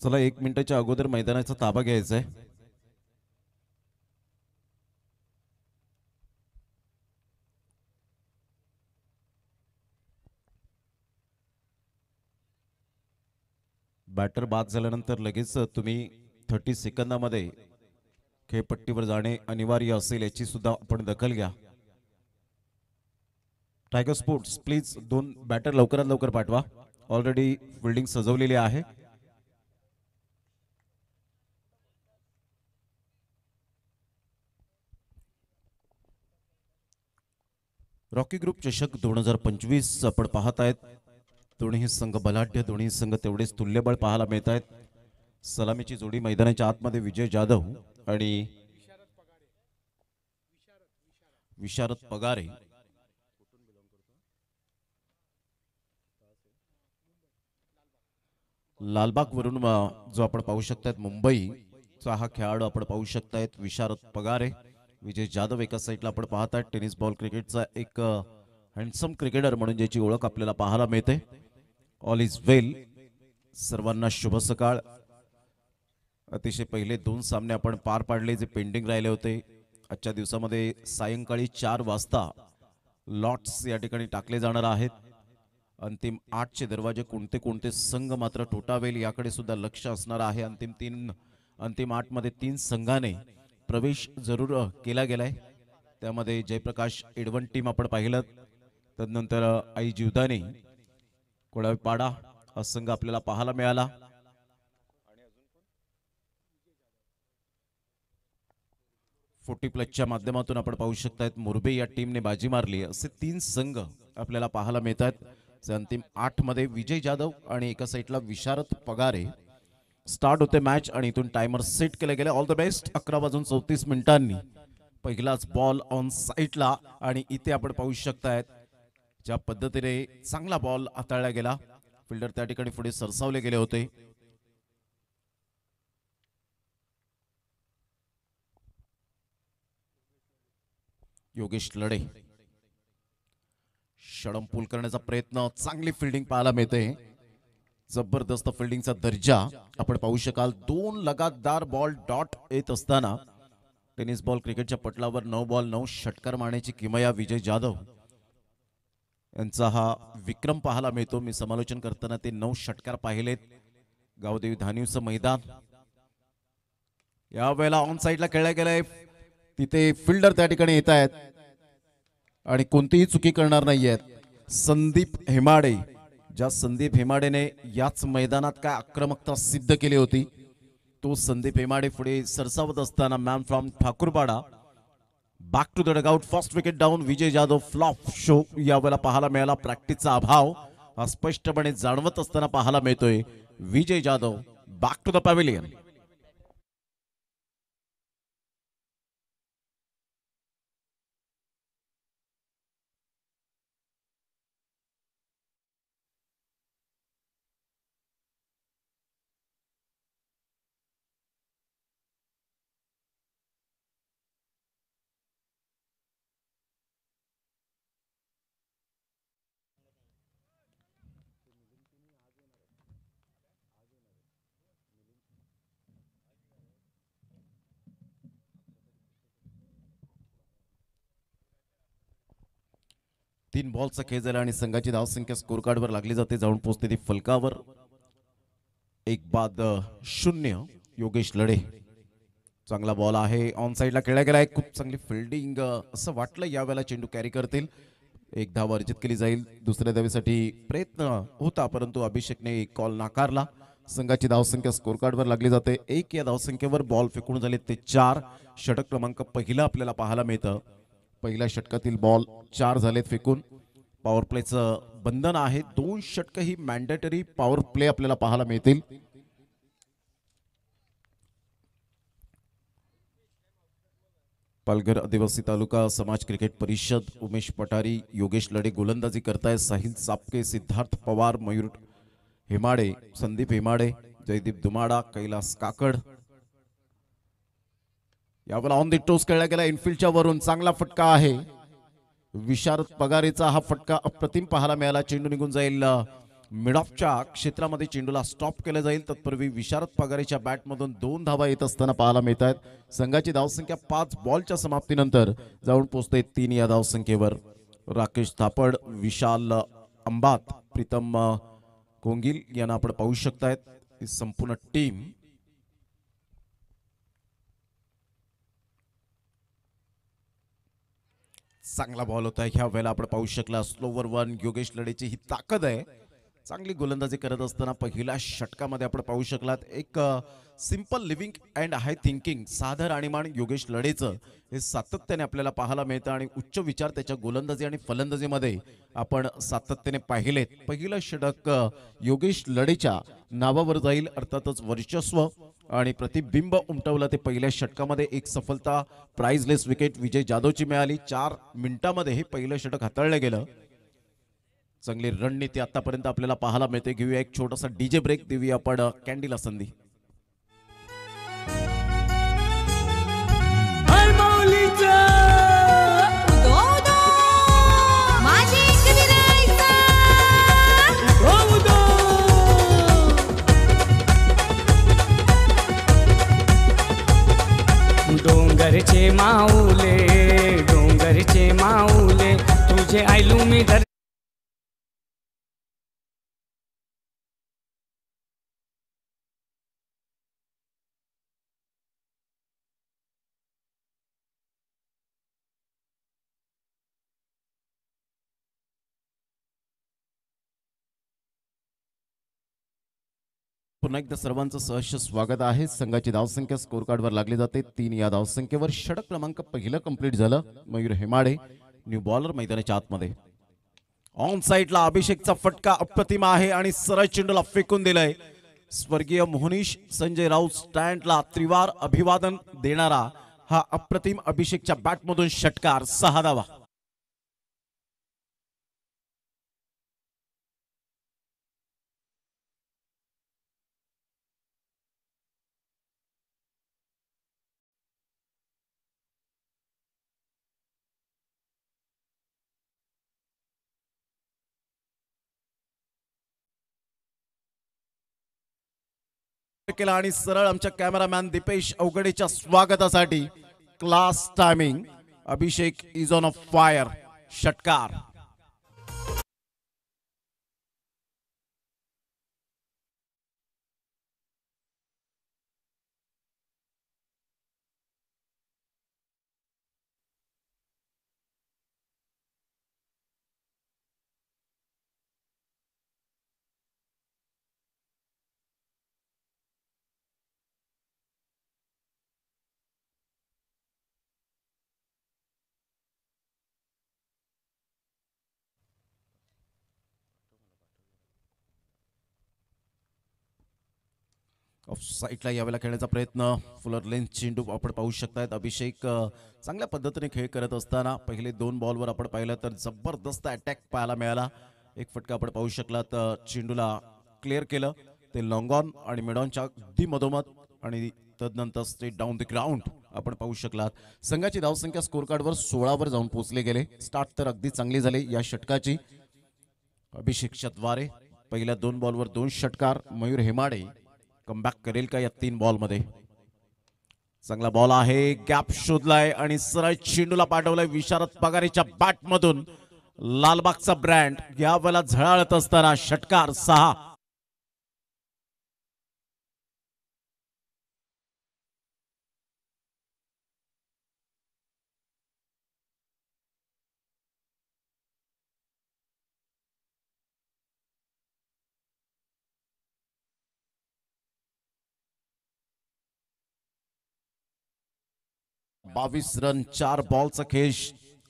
चला 1 मिनिटाच्या अगोदर मैदानाचा ताबा घ्यायचा आहे. बॅटर बाद झाल्यानंतर लगेच तुम्ही 30 सेकंदामध्ये खेळपट्टीवर जाणे अनिवार्य असेल याची सुद्धा आपण दखल घ्या. टायगर स्पोर्ट्स प्लीज 2 बॅटर लवकरात लवकर पाठवा. ऑलरेडी फिल्डिंग सजवलेली आहे. रॉकी ग्रुप चषक 2025 आपण पाहत आहेत. दोन्ही संघ बलाढ्य, दोन्ही संघ तेवढेच तुल्यबळ पाहायला मिळत आहेत. सलामीची जोडी मैदानाच्या आतमध्ये विजय जाधव आणि विशारद पगारे. लालबाग वरून जो आपण पाहू शकतात मुंबईचा हा खेळाडू आपण पाहू शकतायत विशारद पगारे. विजय जाधव एका साईडला आपण पाहताय. टेनिस बॉल क्रिकेटचा एक हँडसम क्रिकेटर म्हणून ज्याची ओळख आपल्याला पाहायला मिळते. ऑल इज वेल. सर्वांना शुभ सकाळ. अतिशय पहिले 2 सामने आपण पार पाडले जे पेंडिंग राहिले होते. आजच्या दिवसामध्ये सायंकाळी 4 वाजता लॉट्स या ठिकाणी टाकले जाणार आहेत. अंतिम 8चे दरवाजे कोणते कोणते संघ मात्र ठोठावेल याकडे सुद्धा लक्ष असणार आहे. अंतिम 8 मध्ये 3 संघाने प्रवेश जरूर केला गेलाय. त्यामध्ये जयप्रकाश एडवन टीम आपण पाहिलं. तदनंतर आई जीवदानी कोळापाडा हा संघ आपल्याला पाहायला मिळाला. 40+ माध्यमातून आपण पाहू शकतायत मुरबे या टीमने बाजी मारली. असे 3 संघ आपल्याला पाहायला मिळतात. अंतिम 8 मध्ये विजय जाधव आणि एका साईडला विशारद पगारे. स्टार्ट होते मॅच आणि इथून टायमर सेट केले गेले. All the best. 11:34 पहिलाच बॉल ऑन साईडला आणि इथे आपण पाहू शकतायत ज्या पद्धतीने चांगला बॉल हाताळला गेला. फिल्डर त्या ठिकाणी पुढे सरसावले गेले होते. योगेश लढे षडंपूल करण्याचा प्रयत्न. चांगली फिल्डिंग पाहायला मिळते. जबरदस्त फिल्डिंगचा दर्जा आपण पाहू शकाल. 2 लगातार बॉल डॉट येत असताना टेनिस बॉल क्रिकेटच्या पटलावर 9 बॉल 9 षटकार मारण्याची किमया विजय जाधव यांचा हा विक्रम पाहायला मिळतो. मी समालोचन करताना ते 9 षटकार पाहिलेत. गावदेवी धानिवचं मैदान यावेळेला ऑन साईडला खेळला गेलाय. तिथे फिल्डर त्या ठिकाणी येत आहेत आणि कोणतीही चुकी करणार नाहीयेत. संदीप हेमाडे. ज्या संदीप हेमाडेने याच मैदानात काय आक्रमकता सिद्ध केली होती तो संदीप हेमाडे पुढे सरसावत असताना man from Thakurpada back to the dugout. First wicket down. Vijay Jadhav flop show यावेळेला पाहायला मिळाला. प्रॅक्टिसचा अभाव हा स्पष्टपणे जाणवत असताना पाहायला मिळतोय. Vijay Jadhav back to the pavilion. तीन बॉलचा खेळ झाला आणि संघाची धावसंख्या स्कोर कार्डवर लागली जाते. जाऊन पोहोचते ती फलकावर. 1-0. योगेश लढे. चांगला बॉल आहे. ऑन साईडला खेळला गेलाय. खूप चांगली फिल्डिंग असं वाटलं यावेळेला चेंडू कॅरी करतील. 1 धाव अर्जित केली जाईल. दुसऱ्या धावेसाठी प्रयत्न होता परंतु अभिषेकने एक कॉल नाकारला. संघाची धावसंख्या स्कोर कार्डवर लागली जाते. 1 या धावसंख्येवर बॉल फेकून झाले ते 4. षटक क्रमांक पहिला आपल्याला पाहायला मिळतं. पहिल्या षटकातील बॉल 4 झालेत फेकून. पॉवर प्लेचं बंधन आहे. 2 षटक ही मॅन्डेटरी पॉवर प्ले आपल्याला पाहायला मिळतील. पालघर आदिवासी तालुका समाज क्रिकेट परिषद. उमेश पठारी, योगेश लढे गोलंदाजी करताय. साहिल चापके, सिद्धार्थ पवार, मयूर हेमाडे, संदीप हेमाडे, जयदीप दुमाडा, कैलास काकड. यावेळेला ऑन द टोस खेळला गेला. इनफिल्डच्या वरून चांगला फटका आहे. विशारद पगारेचा हा फटका अप्रतिम पाहायला मिळाला. चेंडू निघून जाईल मिड ऑफच्या क्षेत्रामध्ये चेंडूला स्टॉप केलं जाईल. तत्पूर्वी विशारद पगारेच्या बॅटमधून 2 धावा येत असताना पाहायला मिळत आहेत. संघाची धावसंख्या 5 बॉलच्या समाप्तीनंतर जाऊन पोहोचते 3 या धावसंख्येवर. राकेश थापड, विशाल अंबात, प्रीतम कोंगिल यांना आपण पाहू शकतायत. ही संपूर्ण टीम चांगला बॉल होता ह्या वेळेला आपण पाहू शकला. स्लोवर वन योगेश लढेची ही ताकद आहे. चांगली गोलंदाजी करत असताना पहिल्या षटकामध्ये आपण पाहू शकलात एक simple living and high thinking साधं राणीमान योगेश लढेचं हे सातत्याने आपल्याला पाहायला मिळतं आणि उच्च विचार त्याच्या गोलंदाजी आणि फलंदाजीमध्ये आपण सातत्याने पाहिलेत. पहिलं षटक योगेश लढेच्या नावावर जाईल. अर्थातच वर्चस्व आणि प्रतिबिंब उमटवलं ते पहिल्या षटकामध्ये. एक सफलता प्राइजलेस विकेट विजय जाधवची मिळाली. 4 मिनिटांमध्ये हे पहिलं षटक हाताळलं गेलं. चांगली रणनीती आतापर्यंत आपल्याला पाहायला मिळते. घेऊया एक छोटासा डीजे ब्रेक, देऊया आपण कॅन्डीला संधी. डोंगरचे माऊले, डोंगरचे माऊले, तुझे आयलू मी धर. पुन्हा एकदा सर्वांचं सहर्ष स्वागत आहे. संघाची धावसंख्या स्कोर कार्डवर लागली जाते 3 या धावसंख्येवर. षटक क्रमांक पहिलं कंप्लीट झालं. मयूर हेमाडे न्यू बॉलर मैदानाच्या आतमध्ये. ऑन साइडला अभिषेकचा फटका अप्रतिम आहे आणि सरळ चेंडूला फेकून दिलाय. स्वर्गीय मोहनीश संजय राऊत स्टँडला त्रिवार अभिवादन देणारा हा अप्रतिम अभिषेकच्या बॅटमधून षटकार. 6 धावा. केला आणि सरळ आमच्या कॅमेरामॅन दीपेश अवघडेच्या स्वागतासाठी class timing. Abhishek is on a fire. षटकार. ऑफ साईडला यावेळेला खेळण्याचा प्रयत्न. फुलर लेन्थ चेंडू आपण पाहू शकतायत. अभिषेक चांगल्या पद्धतीने खेळ करत असताना पहिले 2 बॉलवर आपण पाहिलं तर जबरदस्त अटॅक पाहायला मिळाला. एक फटका आपण पाहू शकलात. चेंडूला क्लिअर केलं ते लॉंग ऑन आणि मिड ऑनच्या अगदी मधोमध आणि तदनंतर स्ट्रेट डाऊन द ग्राउंड आपण पाहू शकलात. संघाची धावसंख्या स्कोर कार्डवर 16 वर जाऊन पोहोचले गेले. स्टार्ट तर अगदी चांगली झाली या षटकाची. अभिषेकच्या द्वारे पहिल्या 2 बॉलवर 2 षटकार. मयूर हेमाडे कमबॅक करेल का या 3 बॉलमध्ये. चांगला बॉल आहे. गॅप शोधलाय आणि सरळ चेंडूला पाठवलाय विशारद पगारेच्या बॅटमधून. लालबागचा ब्रँड या वेळेला झळाळत असताना षटकार. 6. बावीस रन 4 बॉलचा खेळ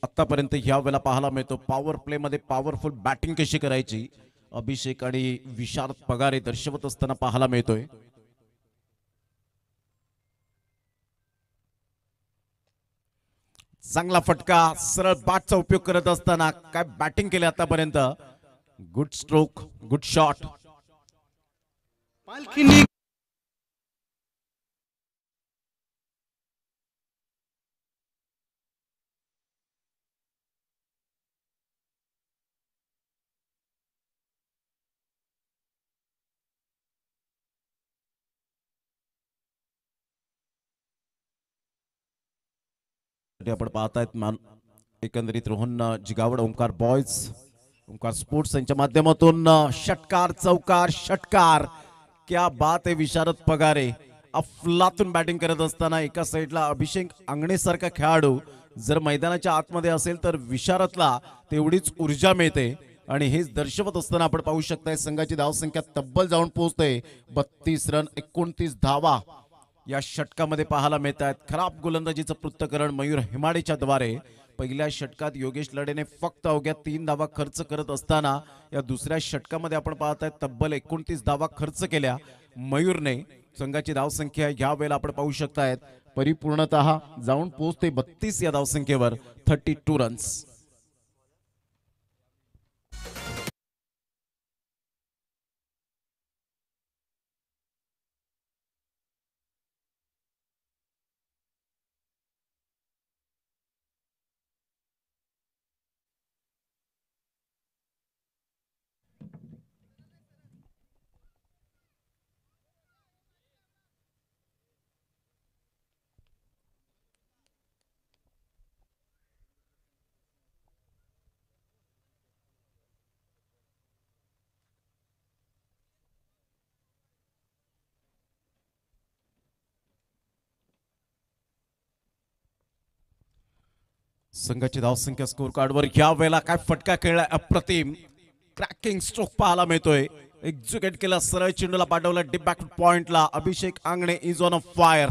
आतापर्यंत ह्या वेळेला पाहायला मिळतो. पॉवर प्ले मध्ये पॉवरफुल बॅटिंग कशी करायची अभिषेक आणि विशारद पगारे दर्शवत असताना पाहायला मिळतोय. चांगला फटका. सरळ बॅटचा उपयोग करत असताना काय बॅटिंग केली आतापर्यंत. Good stroke, good shot. आपण पाहतायत एकंदरीत रोहन जिगावड, ओंकार बॉयज, ओंकार स्पोर्ट्स यांच्या माध्यमातून षटकार चौकार षटकार. क्या बात आहे विशारद पगारे. अफलातून बॅटिंग करत असताना एका साईडला अभिषेक अंगणेसारखा खेळाडू जर मैदानाच्या आतमध्ये असेल तर विशारदला तेवढीच ऊर्जा मिळते आणि हेच दर्शवत असताना आपण पाहू शकताय संघाची धावसंख्या तब्बल जाऊन पोहोचते 32 रन 29 धावा या षटकामध्ये पाहायला मिळत आहेत. खराब गोलंदाजीचं पृथक्करण मयूर हिमाडेच्या द्वारे. पहिल्या षटकात योगेश लढेने फक्त अवघ्या 3 धावा खर्च करत असताना या दुसऱ्या षटकामध्ये आपण पाहताय तब्बल 29 धावा खर्च केल्या मयूरने. संघाची धावसंख्या या वेळेला आपण पाहू शकतायत परिपूर्णतः जाऊन पोहोचते 32 या धावसंख्येवर 32 रन्स. संघाची धावसंख्या स्कोर कार्डवर या वेळेला काय फटका खेळलाय अप्रतिम. क्रॅकिंग स्ट्रोक पाहायला मिळतोय. एक्झिक्यूट केला सरळ चेंडूला पाठवला डीप बॅक पॉइंटला. Abhishek Angane is on a fire.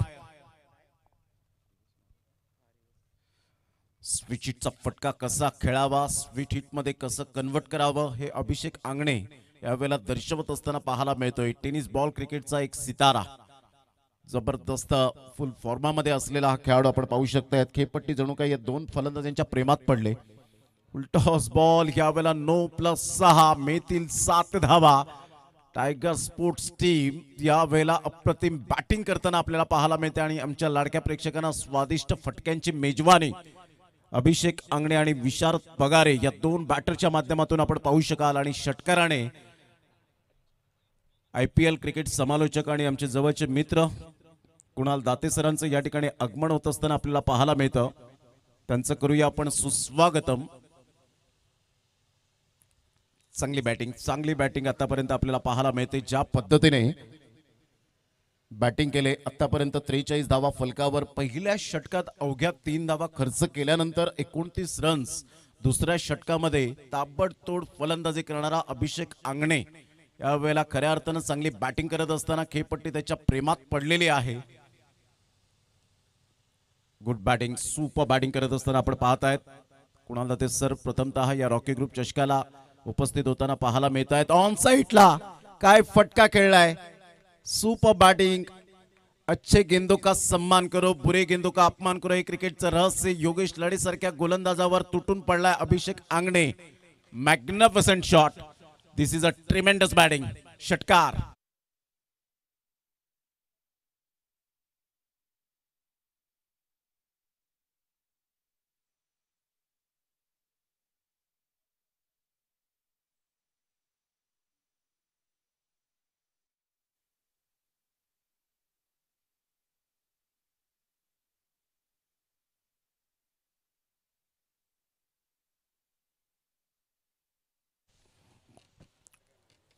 Switch हिटचा फटका कसा खेळावा स्विच हिट मध्ये कसं कन्वर्ट करावं हे अभिषेक आंगणे यावेळेला दर्शवत असताना पाहायला मिळतोय. टेनिस बॉल क्रिकेटचा एक सितारा जबरदस्त फुल फॉर्मामध्ये असलेला हा खेळाडू आपण पाहू शकताय. खेळपट्टी जणू काही या दोन फलंदाजांच्या प्रेमात पडले. उलटॉस बॉल यावेळेला 9+6 मेतील 7 धावा. टायगर स्पोर्ट्स टीम या वेळेला अप्रतिम बॅटिंग करताना आपल्याला पाहायला मिळते आणि आमच्या लाडक्या प्रेक्षकांना स्वादिष्ट फटक्यांची मेजवानी अभिषेक आंगणे आणि विशारद पगारे या दोन बॅटरच्या माध्यमातून आपण पाहू शकाल. आणि षटकाराने IPL क्रिकेट समालोचक आणि आमचे जवळचे मित्र कुणाल दाते सरांचं या ठिकाणी आगमन होत असताना आपल्याला पाहायला मिळतं. त्यांचं करूया आपण सुस्वागतम. चांगली बॅटिंग आतापर्यंत आपल्याला पाहायला मिळते. ज्या पद्धतीने बॅटिंग केले आतापर्यंत 43 धावा फलकावर. पहिल्या षटकात अवघ्या 3 धावा खर्च केल्यानंतर 29 रन्स. दुसऱ्या षटकामध्ये ताबडतोड फलंदाजी करणारा अभिषेक आंगणे यावेळेला खऱ्या अर्थानं चांगली बॅटिंग करत असताना खेळपट्टी त्याच्या प्रेमात पडलेली आहे. गुड बॅटिंग सुपर बॅटिंग करत असताना आपण पाहतायत कुणाल दाते सर प्रथमतः या रॉकी ग्रुप चषकाला उपस्थित होताना पाहायला मिळत आहेत. ऑन साइडला काय फटका खेळलाय. Super batting. अच्छे गेंदों का सम्मान करो बुरे गेंदों का अपमान करो हे क्रिकेटचं रहस्य योगेश लढे सारख्या गोलंदाजावर तुटून पडलाय Abhishek Angane. Magnificent shot. This is a tremendous batting. षटकार.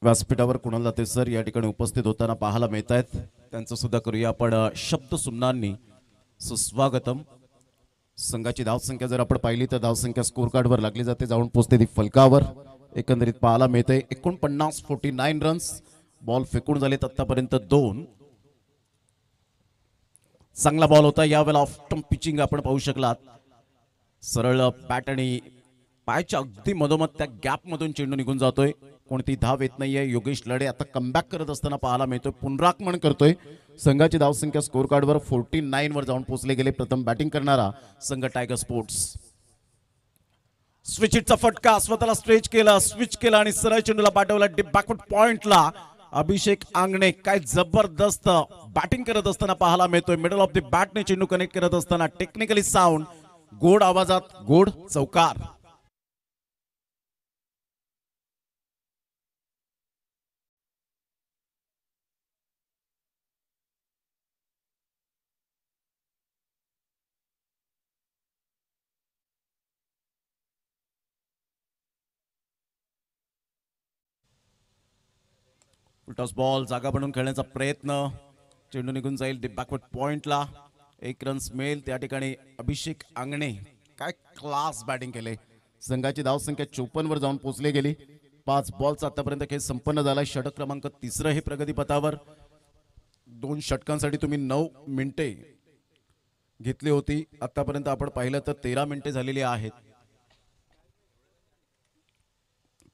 व्यासपीठावर कुणाल दाते सर या ठिकाणी उपस्थित होताना पाहायला मिळत आहेत. त्यांचं सुद्धा करूया आपण शब्द सुमनांनी सुस्वागतम. संघाची धावसंख्या जर आपण पाहिली तर धावसंख्या स्कोर कार्डवर लागली जाते जाऊन पोहोचते ती फलकावर. एकंदरीत पाहायला मिळते 49 रन्स. बॉल फेकून झालेत आतापर्यंत 2. चांगला बॉल होता यावेळेला. ऑफ स्टंप पिचिंग आपण पाहू शकलात. सरळ बॅट आणि पायाच्या अगदी मधोमध त्या गॅप मधून चेंडू निघून जातोय. कोणती धाव येत नाहीये. योगेश लढे आता कमबॅक करत असताना पाहायला मिळतोय. पुनरागमन करतोय. संघाची धावसंख्या स्कोर कार्डवर 49 वर जाऊन पोहोचले गेले. प्रथम बॅटिंग करणारा संघ टायगर स्पोर्ट्स. स्विच हिटचा फटका. स्वतःला स्ट्रेच केला स्विच केला आणि सरळ चेंडूला पाठवला डीप बॅकवर्ड पॉइंटला. अभिषेक आंगणे काय जबरदस्त बॅटिंग करत असताना पाहायला मिळतोय. मिडल ऑफ द बॅटने चेंडू कनेक्ट करत असताना टेक्निकली साऊंड गोड आवाजात गोड चौकार. टॉस बॉल जागा बनवून खेळण्याचा प्रयत्न, चेंडू निघून जाईल बॅकवर्ड पॉइंटला. 1 रन्स मिळेल. त्या ठिकाणी अभिषेक आंगणे काय क्लास बॅटिंग केले. संघाची धावसंख्या 54 वर जाऊन पोहोचली गेली. 5 बॉलचा आतापर्यंत खेळ संपन्न झाला. षटक क्रमांक 3 हे प्रगतीपथावर. 2 षटकांसाठी तुम्ही 9 मिनिटे घेतली होती. आतापर्यंत आपण पाहिलं तर 13 मिनिटे झालेली आहेत.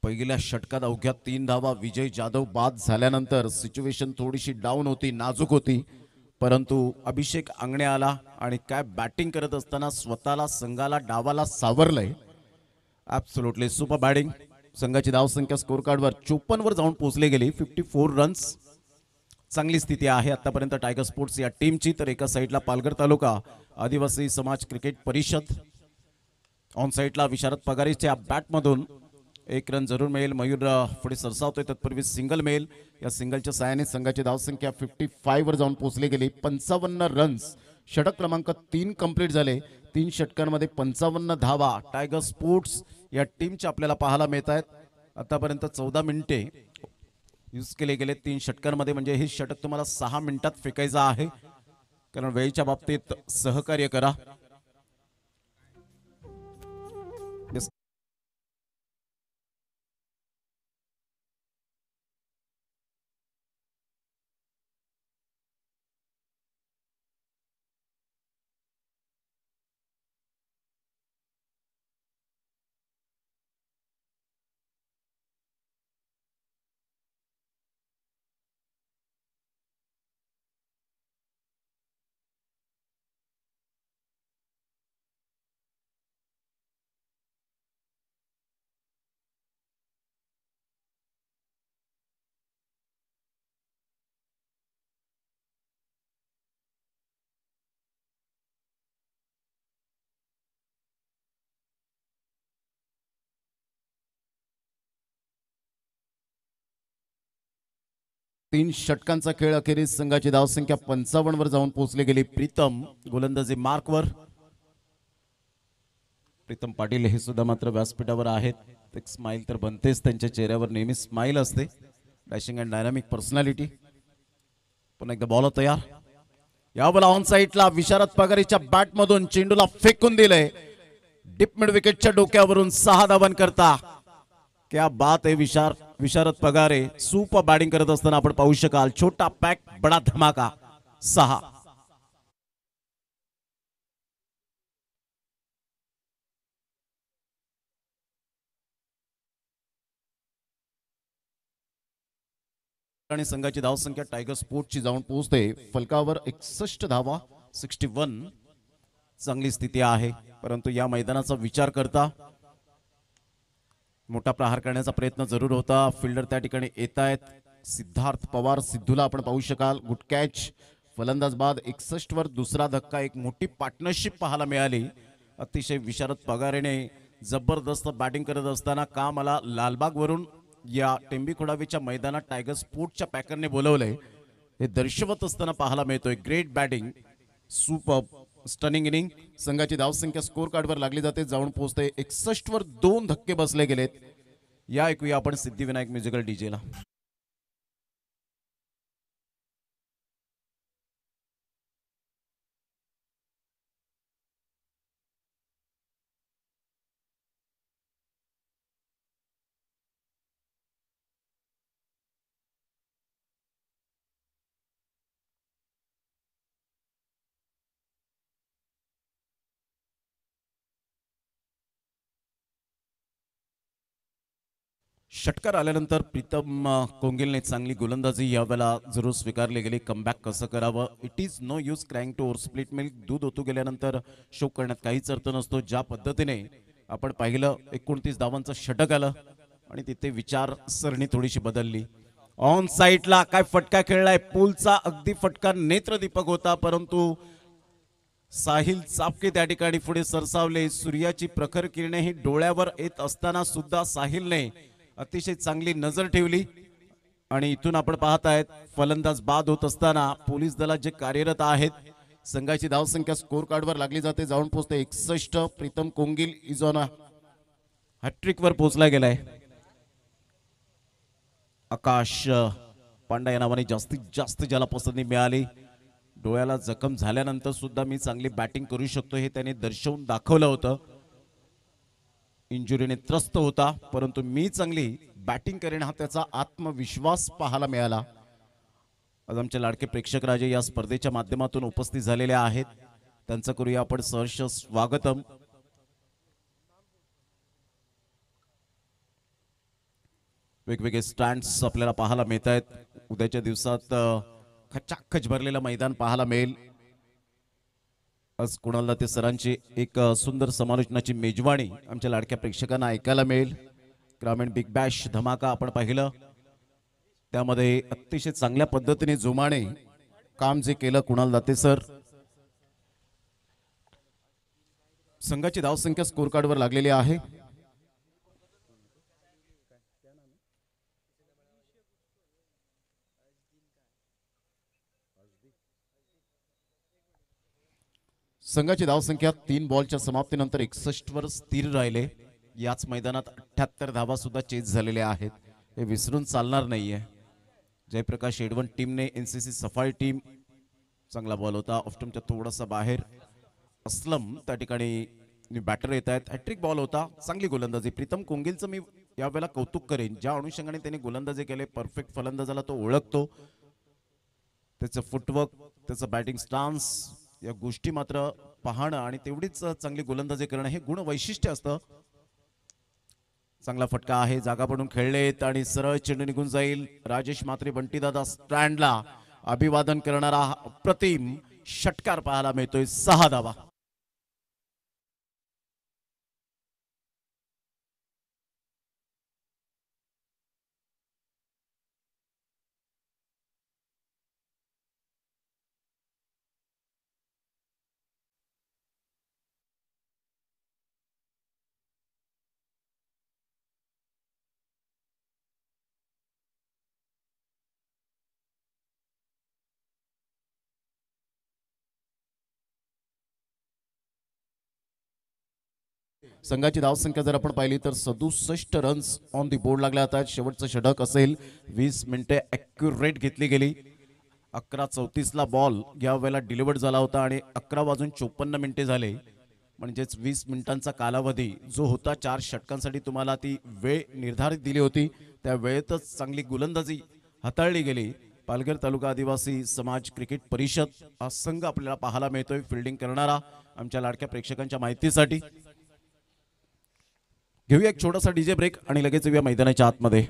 पहिल्या षटकात अवघ्या 3 धावा. विजय जाधव बाद झाल्यानंतर सिच्युएशन थोडीशी डाऊन होती, नाजूक होती, परंतु अभिषेक आंगणे आला आणि काय बॅटिंग करत असताना स्वतःला संघाला डावाला सावरलंय. Absolutely super batting. संघाची धावसंख्या स्कोर कार्डवर 54 वर जाऊन पोहोचली गेली. 54 रन्स. चांगली स्थिती आहे आतापर्यंत टायगर स्पोर्ट्स या टीमची. तर एका साईडला पालघर तालुका आदिवासी समाज क्रिकेट परिषद, ऑन साईडला विशारद पगारीच्या बॅटमधून 1 रन जरूर मिळेल. मयूर पुढे सरसावतोय, तत्पूर्वी सिंगल मिळेल. या सिंगलच्या साहाय्याने संघाची धावसंख्या 55 वर जाऊन पोहोचली गेली. 55 रन्स. षटक क्रमांक 3 कंप्लीट झाले. 3 षटकांमध्ये 55 धावा टायगर स्पोर्ट्स या टीमच्या आपल्याला पाहायला मिळत आहेत. आतापर्यंत 14 मिनिटे यूज केले गेले 3 षटकांमध्ये. म्हणजे हे षटक तुम्हाला 6 मिनिटात फेकायचं आहे, कारण वेळेच्या बाबतीत सहकार्य करा. तीन षटकांचा खेळ अखेरीस संघाची धावसंख्या 55 वर जाऊन पोहोचली गेली. प्रीतम गोलंदाजी मार्कवर. प्रीतम पाटील हे सुद्धा मात्र व्यासपीठावर आहेत. एक स्माइल तर बनतेच, त्यांच्या चेहऱ्यावर नेहमी स्माइल असते. Dashing and dynamic personality. पुन्हा एकदा बॉल तयार. यावेळेला ऑन साईडला विशारद पगारीच्या बॅटमधून चेंडूला फेकून दिलंय. डीप मिड विकेटच्या डोक्यावरून 6 धावन करता. क्या बात आहे विशारद पगारे. सुपर बॅटिंग करत असताना आपण पाहू शकाल. छोटा पॅक बडा धमाका. 6. आणि संघाची धावसंख्या टायगर स्पोर्टची जाऊन पोहोचते फलकावर 61 धावा. 61. चांगली स्थिती आहे, परंतु या मैदानाचा विचार करता मोठा प्रहार करण्याचा प्रयत्न जरूर होता. फिल्डर त्या ठिकाणी येत आहेत. सिद्धार्थ पवार सिद्धूला आपण पाहू शकाल. Good catch. फलंदाज बाद. 61 वर दुसरा धक्का. एक मोठी पार्टनरशिप पाहायला मिळाली. अतिशय विशारद पगारेने जबरदस्त बॅटिंग करत असताना का मला लालबाग वरून या टेंबी खुडावीच्या मैदानात टायगर स्पोर्टच्या पॅकरने बोलवलंय हे दर्शवत असताना पाहायला मिळतोय. Great batting. Super stunning inning. संघाची धावसंख्या स्कोर कार्डवर लागली जाते. जाऊन पोहोचते 61 वर 2 धक्के बसले गेलेत. या ऐकूया आपण सिद्धिविनायक म्युझिकल डीजेला. षटकार आल्यानंतर प्रीतम कोंगिलने चांगली गोलंदाजी यावेळेला जरूर स्वीकारली गेली. कमबॅक कसं करावं. It is no use crying to over split milk. दूध ओतू गेल्यानंतर शोक करण्यात काहीच अर्थ नसतो. ज्या पद्धतीने आपण पाहिलं 29 धावांचं षटक आलं आणि तिथे विचारसरणी थोडीशी बदलली. ऑन साईडला काय फटका खेळलाय. पूलचा अगदी फटका नेत्रदीपक होता, परंतु साहिल चापके त्या ठिकाणी पुढे सरसावले. सूर्याची प्रखर किरणे ही डोळ्यावर येत असताना सुद्धा साहिलने अतिशय चांगली नजर ठेवली आणि इथून आपण पाहत आहेत फलंदाज बाद होत असताना पोलीस दलात जे कार्यरत आहेत. संघाची धावसंख्या स्कोर कार्डवर लागली जाते. जाऊन पोहोचते 61. प्रीतम कोंगिल इज ऑन हॅट्रिक वर पोहोचला गेलाय. आकाश पांडा या नावाने जास्तीत जास्त ज्याला पसंती मिळाली. डोळ्याला जखम झाल्यानंतर सुद्धा मी चांगली बॅटिंग करू शकतो हे त्याने दर्शवून दाखवलं होतं. इंजुरीने त्रस्त होता परंतु मी चांगली बॅटिंग करेन हा त्याचा आत्मविश्वास पाहायला मिळाला. आज आमचे लाडके प्रेक्षक राजे या स्पर्धेच्या माध्यमातून उपस्थित झालेले आहेत. त्यांचं करूया आपण सहर्ष स्वागतम. वेगवेगळे स्टँड्स आपल्याला पाहायला मिळत आहेत. उद्याच्या दिवसात खचाखच भरलेलं मैदान पाहायला मिळेल. आज कुणाल दाते सरांची एक सुंदर समालोचनाची मेजवानी आमच्या लाडक्या प्रेक्षकांना ऐकायला मिळेल. ग्रामीण बिग बॅश धमाका आपण पाहिलं, त्यामध्ये अतिशय चांगल्या पद्धतीने जोमाने काम जे केलं कुणाल दाते सर. संघाची धावसंख्या स्कोर कार्डवर लागलेली आहे. संघाची धावसंख्या 3 बॉलच्या समाप्तीनंतर 61 वर स्थिर राहिले. याच मैदानात 78 धावा सुद्धा चेज झालेल्या आहेत. हे विसरून चालणार नाहीये. जयप्रकाश एडवन टीमने एनसीसी सफाई टीम चांगला बॉल होता ऑफ्टमच्या थोडासा बाहेर. असलम त्या ठिकाणी बॅटर येत आहेत. हॅट्रिक बॉल होता. चांगली गोलंदाजी. प्रीतम कोंगिलचं मी यावेळेला कौतुक करेन. ज्या अनुषंगाने त्याने गोलंदाजी केले, परफेक्ट फलंदाजाला तो ओळखतो. त्याचं फुटवर्क, त्याचं बॅटिंग स्टान्स या गोष्टी मात्र पाहणं आणि तेवढीच चांगली गोलंदाजी करणं हे गुण वैशिष्ट्य असतं. चांगला फटका आहे. जागा पडून खेळलेत आणि सरळ चेंडू निघून जाईल. राजेश मात्रे बंटीदादा स्टँडला अभिवादन करणारा अप्रतिम षटकार पाहायला मिळतोय. 6 धावा. संघाची धावसंख्या जर आपण पाहिली तर 67 रन्स ऑन दी बोर्ड लागल्या आहेत. शेवटचं षटक असेल. 20 मिनिटे ॲक्युरेट घेतली गेली. 11:34 ला बॉल या वेळेला डिलिव्हर्ड झाला होता आणि 11:54 झाले. म्हणजेच 20 मिनिटांचा कालावधी जो होता 4 षटकांसाठी तुम्हाला ती वेळ निर्धारित दिली होती. त्या वेळेतच चांगली गोलंदाजी हाताळली गेली. पालघर तालुका आदिवासी समाज क्रिकेट परिषद हा संघ आपल्याला पाहायला मिळतोय. फिल्डिंग करणारा आमच्या लाडक्या प्रेक्षकांच्या माहितीसाठी घेऊया एक छोटासा डीजे ब्रेक आणि लगेच येऊया मैदानाच्या आतमध्ये.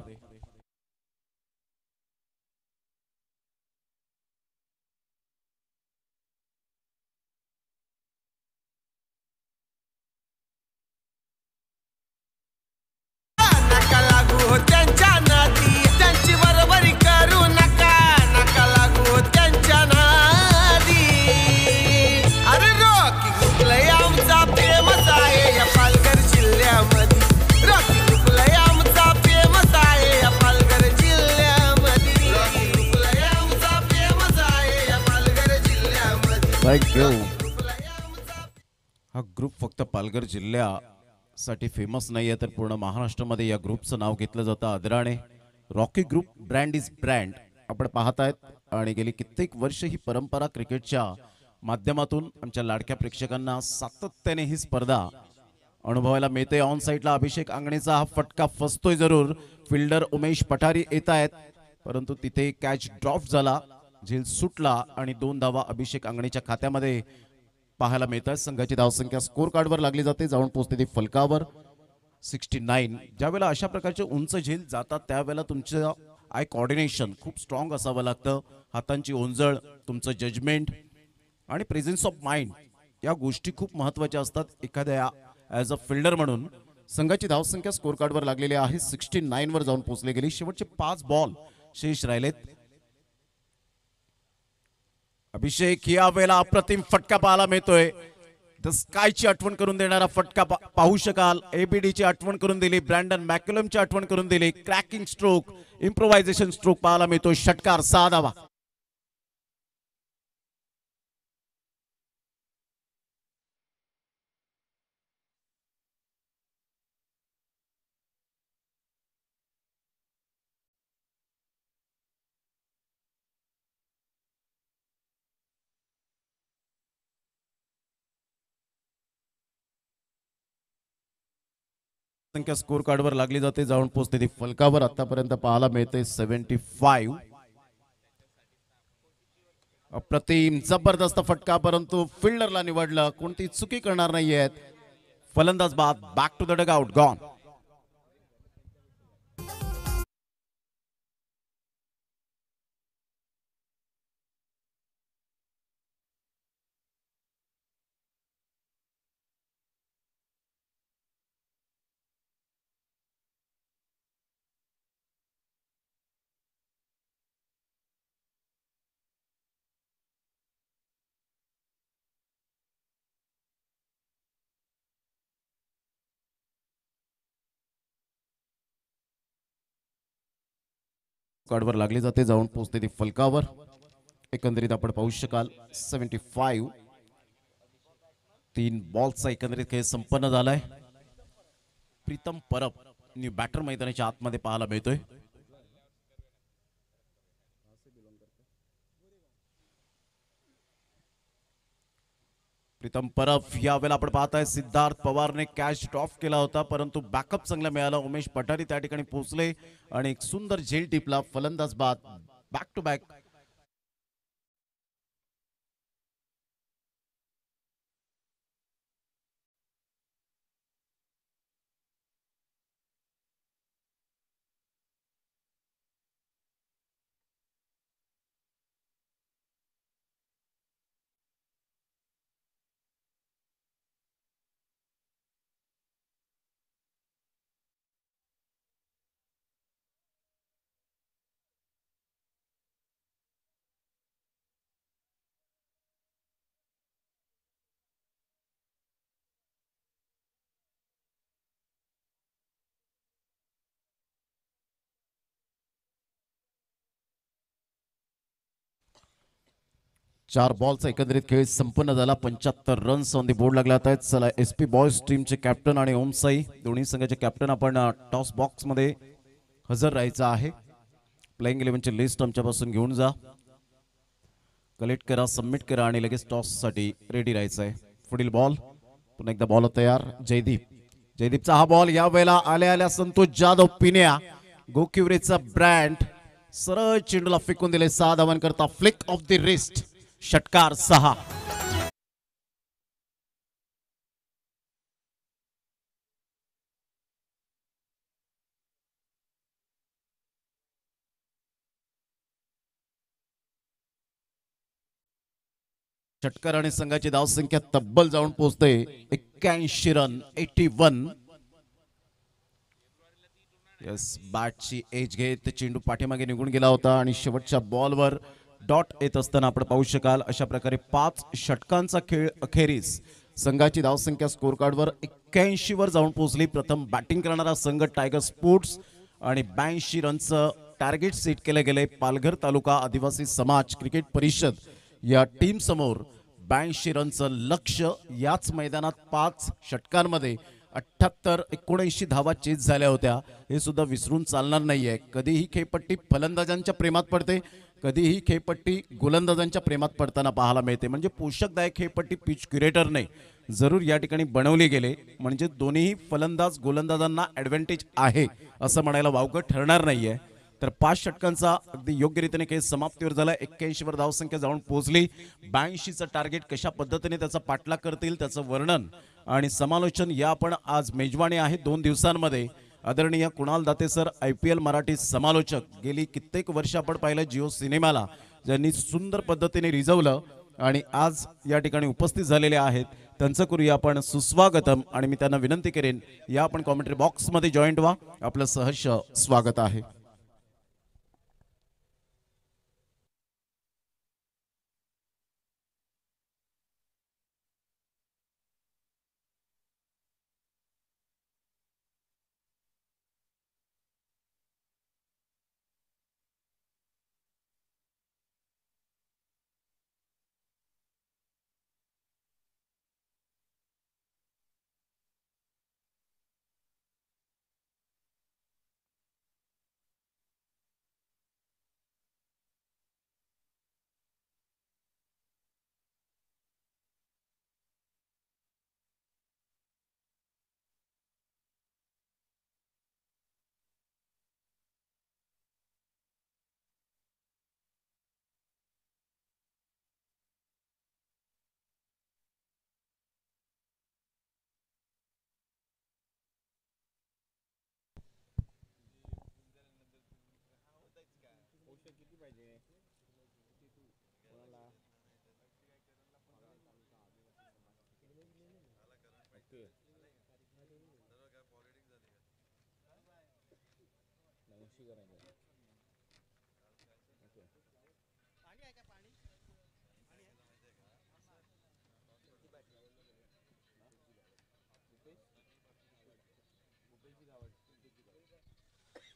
नका लागू त्यांच्या नादी, त्यांची बरोबरी करू नका. नका लागू त्यांच्या नादी. अरे रॉकी हुकलय आमचा फेमस आहे या पालघर जिल्ह्यामध्ये. रॉकी हुकलय आमचा फेमस आहे या पालघर जिल्ह्यामध्ये. रॉकी हुकलय आमचा फेमस आहे या पालघर जिल्ह्यामध्ये. हा ग्रुप फक्त पालघर जिल्ह्यासाठी फेमस नाही आहे तर पूर्ण महाराष्ट्रामध्ये या ग्रुपचं नाव घेतलं जातं आदराने. Rocky group brand is brand आपण पाहतायत आणि गेली कित्येक वर्ष ही परंपरा क्रिकेटच्या माध्यमातून आमच्या लाडक्या प्रेक्षकांना सातत्याने ही स्पर्धा अनुभवायला मिळते. ऑन साईडला अभिषेक आंगणेचा हा फटका फसतोय जरूर. फिल्डर उमेश पठारी येत आहेत परंतु तिथे कॅच ड्रॉप झाला. झेल सुटला आणि 2 धावा अभिषेक आंगणेच्या खात्यामध्ये पाहायला मिळतात. संघाची धावसंख्या स्कोर कार्डवर लागली जाते. जाऊन पोहोचते ती फलकावर 69. ज्यावेळेला अशा प्रकारचे उंच झेल जातात त्यावेळेला तुमचं आय कोऑर्डिनेशन खूप स्ट्रॉंग असावं लागतं. हातांची ओंजळ, तुमचं जजमेंट आणि प्रेझेन्स ऑफ माइंड या गोष्टी खूप महत्त्वाच्या असतात एखाद्या ॲज अ फिल्डर म्हणून. संघाची धावसंख्या स्कोर कार्डवर लागलेली आहे. 69 वर जाऊन पोहोचली गेली. शेवटचे 5 बॉल शेष राहिलेत. अभिषेक या वेळेला अप्रतिम फटका पाहायला मिळतोय. द स्कायची आठवण करून देणारा फटका पाहू शकाल. एबीडीची आठवण करून दिली. ब्रँडन मॅक्युलमची आठवण करून दिली. क्रॅकिंग स्ट्रोक, इम्प्रोव्हायझेशन स्ट्रोक पाहायला मिळतोय. षटकार 6 धावा. संख्या स्कोर कार्डवर लागली जाते, जाऊन पोहोचते ती फलकावर. आतापर्यंत पाहायला मिळते 75. अप्रतिम जबरदस्त फटका, परंतु फिल्डरला निवडलं. कोणती चुकी करणार नाहीयेत. फलंदाज बाद, back to the dugout, gone. कार्डवर लागली जाते, जाऊन पोहोचते ती फलकावर. एकंदरीत आपण पाहू शकाल 75. 3 बॉलचा एकंदरीत खेळ संपन्न झालाय. प्रीतम परब न्यू बॅटर मैदानाच्या आतमध्ये पाहायला मिळतोय. प्रीतम परब यावेळेला आपण पाहताय सिद्धार्थ पवारने कॅच ड्रॉप केला होता, परंतु बॅकअप चांगला मिळाला. उमेश पठारी त्या ठिकाणी पोहोचले आणि एक सुंदर झेल टिपला. फलंदाज बाद, बॅक टू बॅक. चार बॉलचा एकंदरीत खेळ संपन्न झाला. 75 रन्स ऑन दी बोर्ड लागल्यात आहेत. चला SP बॉयज टीमचे कॅप्टन आणि ओमसाई दोन्ही संघाचे कॅप्टन आपण टॉस बॉक्स मध्ये हजर राहायचं आहे. प्लेइंग 11ची लिस्ट आमच्यापासून घेऊन जा, कलेक्ट करा, सबमिट करा आणि लगेच टॉस साठी रेडी राहायचं आहे. पुढील बॉल पुन्हा एकदा बॉल तयार. जयदीपचा हा बॉल या वेळेला आल्या आल्या संतोष जाधव पिन्या गोकिवरेचा ब्रँड सरळ चेंडूला फेकून दिले. 6 धावां करता फ्लिक ऑफ द रिस्ट, षटकार 6. षटकार आणि संघाची धावसंख्या तब्बल जाऊन पोहोचते 81 रन, 81. यस, बॅटची एज घेत चेंडू पाठीमागे निघून गेला होता आणि शेवटच्या बॉलवर डॉट येत असताना आपण पाहू शकाल अशा प्रकारे 5 षटकांचा खेळ अखेरीस संघाची धावसंख्या स्कोर कार्डवर 81 वर जाऊन पोहोचली. प्रथम बॅटिंग करणारा संघ टायगर स्पोर्ट्स आणि 82 रनचं टार्गेट सेट केले गेले. पालघर तालुका आदिवासी समाज क्रिकेट परिषद या टीम समोर 82 रनचं लक्ष. याच मैदानात 5 षटकांमध्ये 78-79 धावा चेज झाल्या होत्या. हे सुद्धा विसरून चालणार नाहीये. कधीही खेळपट्टी फलंदाजांच्या प्रेमात पडते, कधीही खेळपट्टी गोलंदाजांच्या प्रेमात पडताना पाहायला मिळते. म्हणजे पोषकदायक खेळपट्टी पिच क्युरेटरने जरूर या ठिकाणी बनवली गेले, म्हणजे दोन्ही फलंदाज गोलंदाजांना ऍडव्हान्टेज आहे असं म्हणायला वावगं ठरणार नाहीये. तर 5 षटकांचा अगदी योग्य रीतीने खेळ समाप्तीवर झाला. 81 वर धावसंख्या जाऊन पोहोचली. 82चं टार्गेट कशा पद्धतीने त्याचा पाठलाग करतील त्याचं वर्णन आणि समालोचन या आपण आज मेजवानी आहे 2 दिवसांमध्ये. आदरणीय कुणाल दाते सर IPL मराठी समालोचक, गेली कित्येक वर्ष आपण पाहिलं जिओ सिनेमाला ज्यांनी सुंदर पद्धतीने रिझवलं आणि आज या ठिकाणी उपस्थित झालेले आहेत. त्यांचं करूया आपण सुस्वागतम आणि मी त्यांना विनंती करेन या आपण कॉमेंट्री बॉक्समध्ये जॉईंट व्हा. आपलं सहर्ष स्वागत आहे.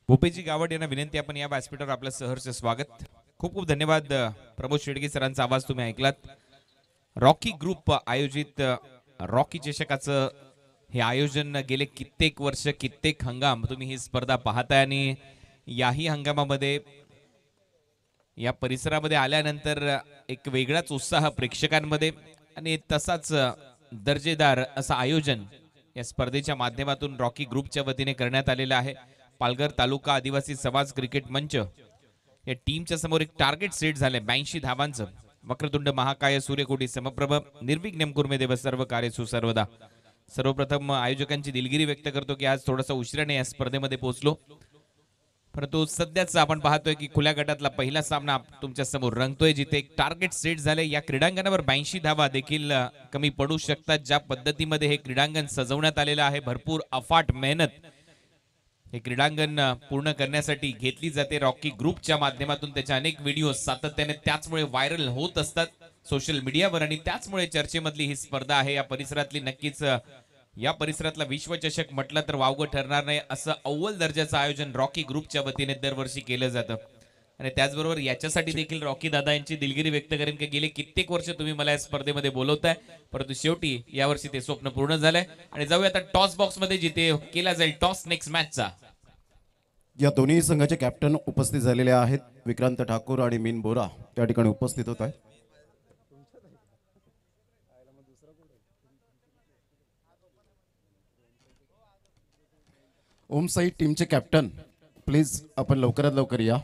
भूपेजी गावड यांना विनंती, आपण या व्यासपीठावर आपलं सहर्ष स्वागत. खूप खूप धन्यवाद. प्रमोद शेडगे सरांचा आवाज तुम्ही ऐकलात. रॉकी ग्रुप आयोजित रॉकी चषकाचं हे आयोजन गेले कित्येक वर्ष, कित्येक हंगाम तुम्ही ही स्पर्धा पाहताय आणि याही हंगामामध्ये या परिसरामध्ये आल्यानंतर एक वेगळाच उत्साह प्रेक्षकांमध्ये आणि तसाच दर्जेदार असं आयोजन या स्पर्धेच्या माध्यमातून रॉकी ग्रुपच्या वतीने करण्यात आलेलं आहे. पालघर तालुका आदिवासी समाज क्रिकेट मंच या टीमच्या समोर एक टार्गेट सेट झालंय 82 धावांचं. वक्रतुंड महाकाय सूर्यकोटी समप्रभ निर्विघ्नम कुर्मे देव सर्व कार्य सुसर्वदा. सर्वप्रथम आयोजकांची दिलगिरी व्यक्त करतो की आज थोडासा उशिराने या स्पर्धेमध्ये पोहोचलो, परंतु सध्याच आपण पाहतोय की खुल्या गटातला पहिला सामना तुमच्या समोर रंगतोय, जिथे एक टार्गेट सेट झाले. या क्रीडांगणावर 82 धावा देखील कमी पडू शकतात. ज्या पद्धतीमध्ये हे क्रीडांगण सजवण्यात आलेलं आहे, भरपूर अफाट मेहनत हे क्रीडांगण पूर्ण करण्यासाठी घेतली जाते रॉकी ग्रुपच्या माध्यमातून. त्याचे अनेक व्हिडिओ सातत्याने त्याचमुळे व्हायरल होत असतात सोशल मीडियावर आणि त्याचमुळे चर्चेमधली ही स्पर्धा आहे. या परिसरातली नक्कीच या परिसरातला विश्वचषक म्हटलं तर वावगं ठरणार नाही, असं अव्वल दर्जाचं आयोजन रॉकी ग्रुपच्या वतीने दरवर्षी केलं जातं. आणि त्याचबरोबर याच्यासाठी देखील रॉकी दादा यांची दिलगिरी व्यक्त करेन की गेले कित्येक वर्ष तुम्ही मला या स्पर्धेमध्ये बोलवताय, परंतु शेवटी यावर्षी ते स्वप्न पूर्ण झालंय. आणि जाऊया आता टॉस बॉक्स मध्ये, जिथे केला जाईल टॉस नेक्स्ट मॅचचा. या दोन्ही संघाचे कॅप्टन उपस्थित झालेले आहेत. विक्रांत ठाकूर आणि मीन बोरा त्या ठिकाणी उपस्थित होत आहेत. ओम साई टीमचे कॅप्टन प्लीज आपण लवकरात लवकर या.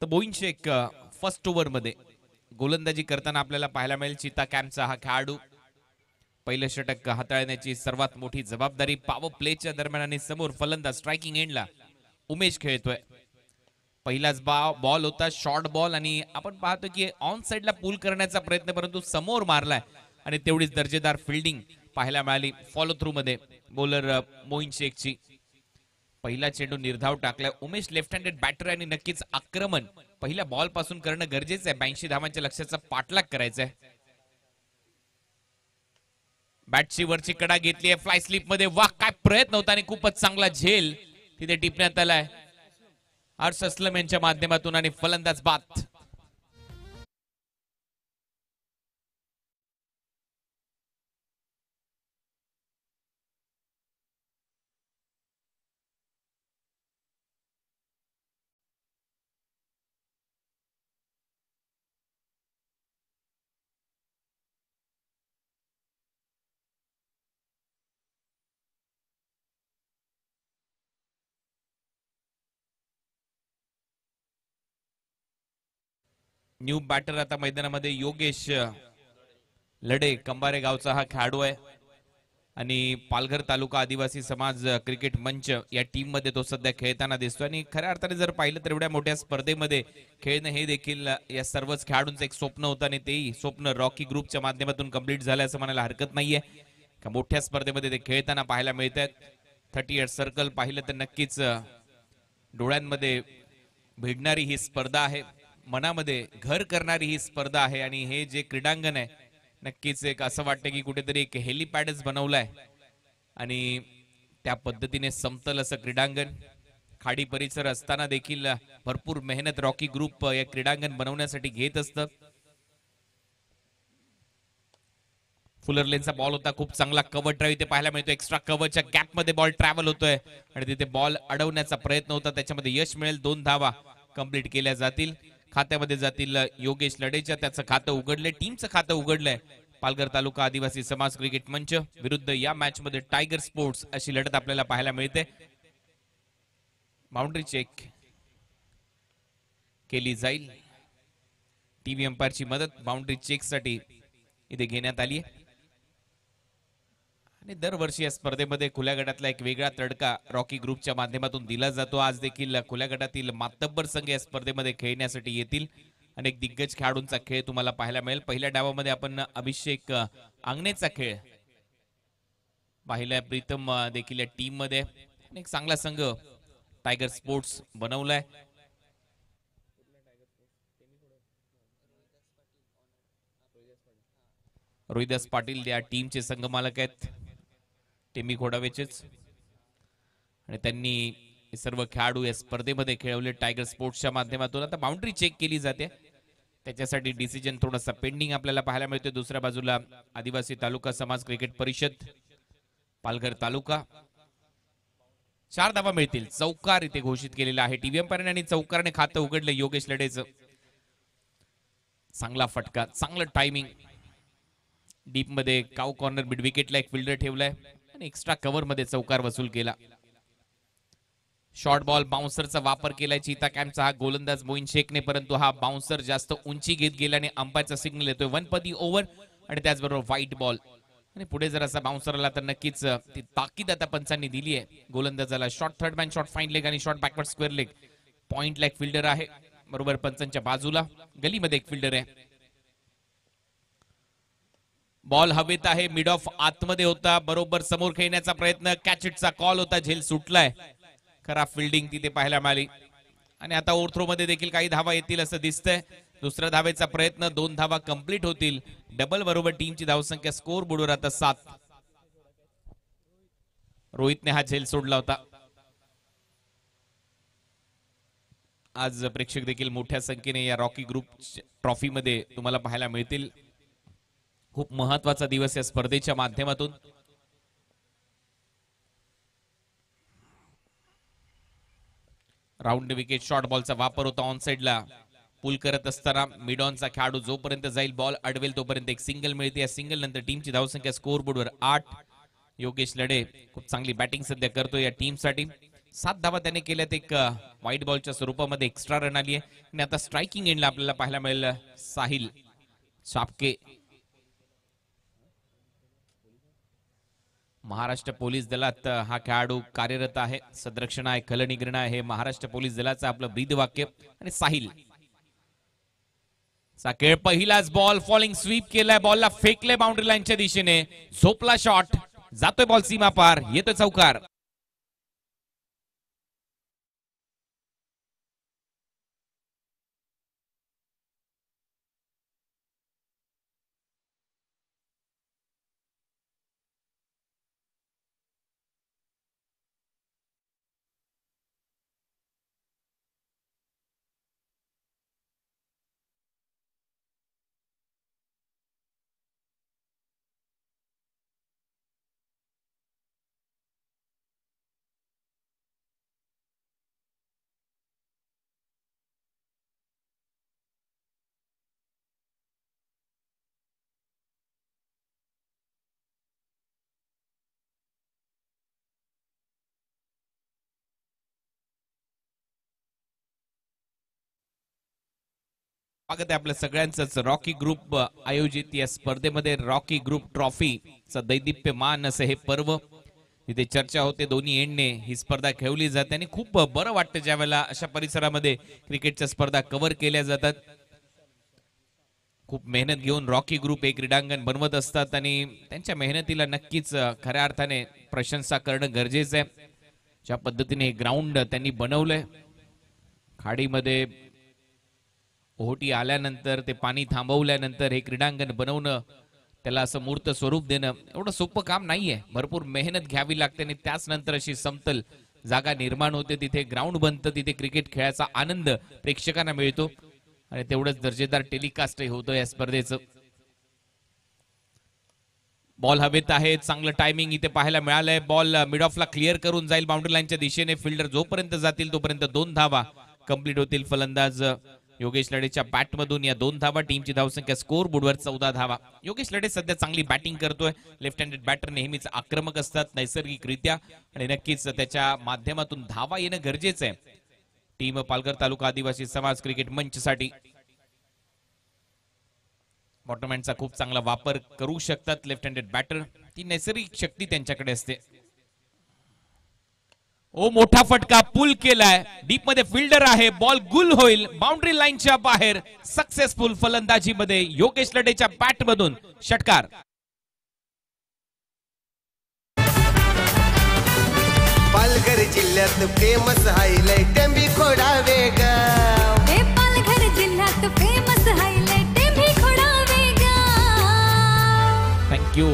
तर मोईन शेख फर्स्ट ओव्हर मध्ये गोलंदाजी करताना आपल्याला पाहायला मिळेल. चिता कॅम्पचा हा खेळाडू पहिलं षटक हाताळण्याची सर्वात मोठी जबाबदारी पॉवर प्लेच्या दरम्यान आणि समोर फलंदाज स्ट्रायकिंग एंडला उमेश खेळतोय. पहिलाच बॉल होता शॉर्ट बॉल आणि आपण पाहतो की ऑन साइडला पूल करण्याचा प्रयत्न, परंतु समोर मारलाय आणि तेवढीच दर्जेदार फिल्डिंग पाहायला मिळाली फॉलो थ्रू मध्ये बॉलर मोईन शेखची. पहिला चेंडू निर्धाव टाकलाय. उमेश लेफ्ट हँडेड बॅटर आणि नक्कीच आक्रमण पहिल्या बॉल पासून करणं गरजेचं आहे. 82 धावांच्या लक्ष्याचा पाठलाग करायचा आहे. बॅटची वरची कडा घेतली आहे फ्लाय स्लिप मध्ये. वाह, काय प्रयत्न होता आणि खूपच चांगला झेल तिथे टिपण्यात आलाय हर्ष असलम यांच्या माध्यमातून आणि फलंदाज बाद. न्यू बॅटर आता मैदानामध्ये योगेश लढे कंबारे गावचा हा खेळाडू आहे आणि पालघर तालुका आदिवासी समाज क्रिकेट मंच या टीम मध्ये तो सध्या खेळताना दिसतो. आणि खऱ्या अर्थाने जर पाहिलं तर एवढ्या मोठ्या स्पर्धेमध्ये खेळणं हे देखील या सर्वच खेळाडूंचं एक स्वप्न होतं आणि तेही स्वप्न रॉकी ग्रुपच्या माध्यमातून कंप्लीट झालं असं म्हणायला हरकत नाहीये. का मोठ्या स्पर्धेमध्ये ते खेळताना पाहायला मिळत आहेत. 38 सर्कल पाहिलं तर नक्कीच डोळ्यांमध्ये भिडणारी ही स्पर्धा आहे, मनामध्ये घर करणारी ही स्पर्धा आहे. आणि हे जे क्रीडांगण आहे नक्कीच एक असं वाटतं की कुठेतरी एक हेलिपॅडच बनवलाय आणि त्या पद्धतीने समतल असं क्रीडांगण खाडी परिसर असताना देखील भरपूर मेहनत रॉकी ग्रुप या क्रीडांगण बनवण्यासाठी घेत असतं. फुलर लेनचा बॉल होता, खूप चांगला कव्हर ड्राईव्ह इथे पाहायला मिळतो. एक्स्ट्रा कव्हरच्या गॅप मध्ये बॉल ट्रॅव्हल होतोय आणि तिथे बॉल अडवण्याचा प्रयत्न होता, त्याच्यामध्ये यश मिळेल. 2 धावा कंप्लीट केल्या जातील, खात्यामध्ये जातील योगेश लढेच्या. त्याचं खातं उघडलंय, टीमचं खातं उघडलंय. पालघर तालुका आदिवासी समाज क्रिकेट मंच विरुद्ध या मॅच मध्ये टायगर स्पोर्ट्स अशी लढत आपल्याला पाहायला मिळते. बाउंड्री चेक केली जाईल. टीव्ही अंपायरची मदत बाउंड्री चेक साठी इथे घेण्यात आली आहे. आणि दरवर्षी या स्पर्धेमध्ये खुल्या गटातला एक वेगळा तडका रॉकी ग्रुपच्या माध्यमातून दिला जातो. आज देखील खुल्या गटातील मातब्बर संघ या स्पर्धेमध्ये खेळण्यासाठी येतील. अनेक दिग्गज खेळाडूंचा खेळ तुम्हाला पाहायला मिळेल. पहिल्या डावामध्ये आपण अभिषेक अंगणेचा खेळ पाहिलाय. प्रीतम देखील या टीम मध्ये. एक चांगला संघ टायगर स्पोर्ट्स बनवलाय. रोहिदास पाटील या टीमचे संघमालक आहेत, टेमी घोडावेचेच. आणि त्यांनी हे सर्व खेळाडू या स्पर्धेमध्ये खेळवले टायगर स्पोर्ट्सच्या माध्यमातून. आता बाउंड्री चेक केली जाते, त्याच्यासाठी डिसिजन थोडासा पेंडिंग आपल्याला पाहायला मिळतोय. दुसऱ्या बाजूला आदिवासी तालुका समाज क्रिकेट परिषद पालघर तालुका. 4 धावा मिळतील. चौकार इथे घोषित केलेला आहे टीव्ही अंपायरने आणि चौकाराने खातं उघडलं योगेश लढेचं. चांगला फटका, चांगलं टायमिंग. डीप मध्ये काऊ कॉर्नर मिड विकेटला एक फिल्डर ठेवलाय आणि एक्स्ट्रा कव्हर मध्ये चौकार वसूल केला. शॉर्ट बॉल बाउन्सरचा वापर केलाय चीता कॅम्पचा हा गोलंदाज मोईन शेखने, परंतु हा बाउन्सर जास्त उंची घेत गेल्याने अंपायरचा सिग्नल येतोय 1 पदी ओव्हर. आणि त्याचबरोबर व्हाईट बॉल. आणि पुढे जर असा बाउन्सर आला तर नक्कीच ती ताकीद आता पंचांनी दिली आहे गोलंदाजाला. Short third man, short fine leg आणि शॉर्ट बॅकवर्ड स्क्वेअर लेग. पॉइंटला एक फिल्डर आहे बरोबर पंचांच्या बाजूला. गलीमध्ये एक फिल्डर आहे. बॉल हवेत आहे, मिड ऑफ आतमध्ये होता, बरोबर समोर खेळण्याचा प्रयत्न. कॅच इटचा कॉल होता, झेल सुटलाय. खराब फिल्डिंग तिथे पाहायला मिळाली. आणि आता ओव्हरथ्रो मध्ये देखील काही धावा येतील असं दिसतंय. दुसऱ्या धावेचा प्रयत्न, 2 धावा कंप्लीट होतील. डबल बरोबर टीमची धावसंख्या स्कोर बोर्डवर आता 7. रोहितने हा झेल सोडला होता. आज प्रेक्षक देखील मोठ्या संख्येने या रॉकी ग्रुप ट्रॉफी मध्ये तुम्हाला पाहायला मिळतील. खूप महत्वाचा दिवस या स्पर्धेच्या माध्यमातून. राऊंड विकेट शॉर्ट बॉलचा वापर होता. ऑन साइडला पुल करत असताना मिड ऑनचा खेळाडू जोपर्यंत जाईल बॉल अडवेल तोपर्यंत एक सिंगल मिळते. या सिंगल नंतर टीमची धावसंख्या स्कोर बोर्डवर 8. योगेश लढे खूप चांगली बॅटिंग सध्या करतोय या टीमसाठी. 7 धावा त्याने केल्यात. एक व्हाईट बॉलच्या स्वरूपामध्ये एक्स्ट्रा रन आली आहे. आणि आता स्ट्रायकिंग एंडला आपल्याला पाहायला मिळेल साहिल चापके. महाराष्ट्र पोलीस दलात हा खेळाडू कार्यरत आहे. सदरक्षण आहे, खलनिग्रहण आहे, हे महाराष्ट्र पोलीस दलाचं आपलं ब्रीद वाक्य. आणि साहिल चा खेळ. पहिलाच बॉल फॉलिंग स्वीप केलाय, बॉलला फेकले बाउंड्री लाईनच्या दिशेने. झोपला शॉट, जातोय बॉल सीमा पार, येतोय चौकार. स्वागत आहे आपल्या सगळ्यांचंच. रॉकी ग्रुप आयोजित या स्पर्धेमध्ये रॉकी ग्रुप ट्रॉफीचा दैदिप्यमान असं हे पर्व. इथे चर्चा होते दोन्ही एंडने ही स्पर्धा खेळवली जाते आणि खूप बरं वाटतं ज्यावेळेला अशा परिसरामध्ये क्रिकेटच्या स्पर्धा कव्हर केल्या जातात. खूप मेहनत घेऊन रॉकी ग्रुप एक क्रीडांगण बनवत असतात आणि त्यांच्या मेहनतीला नक्कीच खऱ्या अर्थाने प्रशंसा करणं गरजेचं आहे. ज्या पद्धतीने हे ग्राउंड त्यांनी बनवलंय, खाडीमध्ये ओहोटी आल्यानंतर ते पाणी थांबवल्यानंतर हे क्रीडांगण बनवणं, त्याला असं मूर्त स्वरूप देणं एवढं सोपं काम नाहीये. भरपूर मेहनत घ्यावी लागते आणि त्याच नंतर अशी समतल जागा निर्माण होते, तिथे ग्राउंड बनतं, तिथे क्रिकेट खेळायचा आनंद प्रेक्षकांना मिळतो आणि तेवढंच दर्जेदार टेलिकास्टही होतं या स्पर्धेचं. बॉल हवेत आहे, चांगलं टायमिंग इथे पाहायला मिळालंय. बॉल मिड ऑफला क्लिअर करून जाईल बाउंड्री लाईनच्या दिशेने. फिल्डर जोपर्यंत जातील तोपर्यंत 2 धावा कंप्लीट होतील. फलंदाज योगेश लडेच्या बॅटमधून या 2 धावा. टीमची धावसंख्या स्कोर बोर्डवर 14 धावा. योगेश लडे सध्या चांगली बॅटिंग करतोय. लेफ्ट हँडेड बॅटर नेहमीच आक्रमक असतात नैसर्गिकरित्या आणि नक्कीच त्याच्या माध्यमातून धावा येणं गरजेचं आहे टीम पालघर तालुका आदिवासी समाज क्रिकेट मंचसाठी. बॉटमहँडचा खूप चांगला वापर करू शकतात लेफ्ट हँडेड बॅटर. ती नैसर्गिक शक्ती त्यांच्याकडे असते. ओ मोठा फटका पुल केलाय. डीप मध्ये फिल्डर आहे. बॉल गुल होईल बाउंड्री लाईनच्या बाहेर. सक्सेसफुल फलंदाजीमध्ये योगेश लडेच्या बॅट मधून षटकार. पालघर जिल्ह्यात फेमस हायलाइट टेंबी खोडावे गाव. हे पालघर जिल्ह्यात फेमस हायलाइट टेंबी खोडावे गाव. थँक्यू.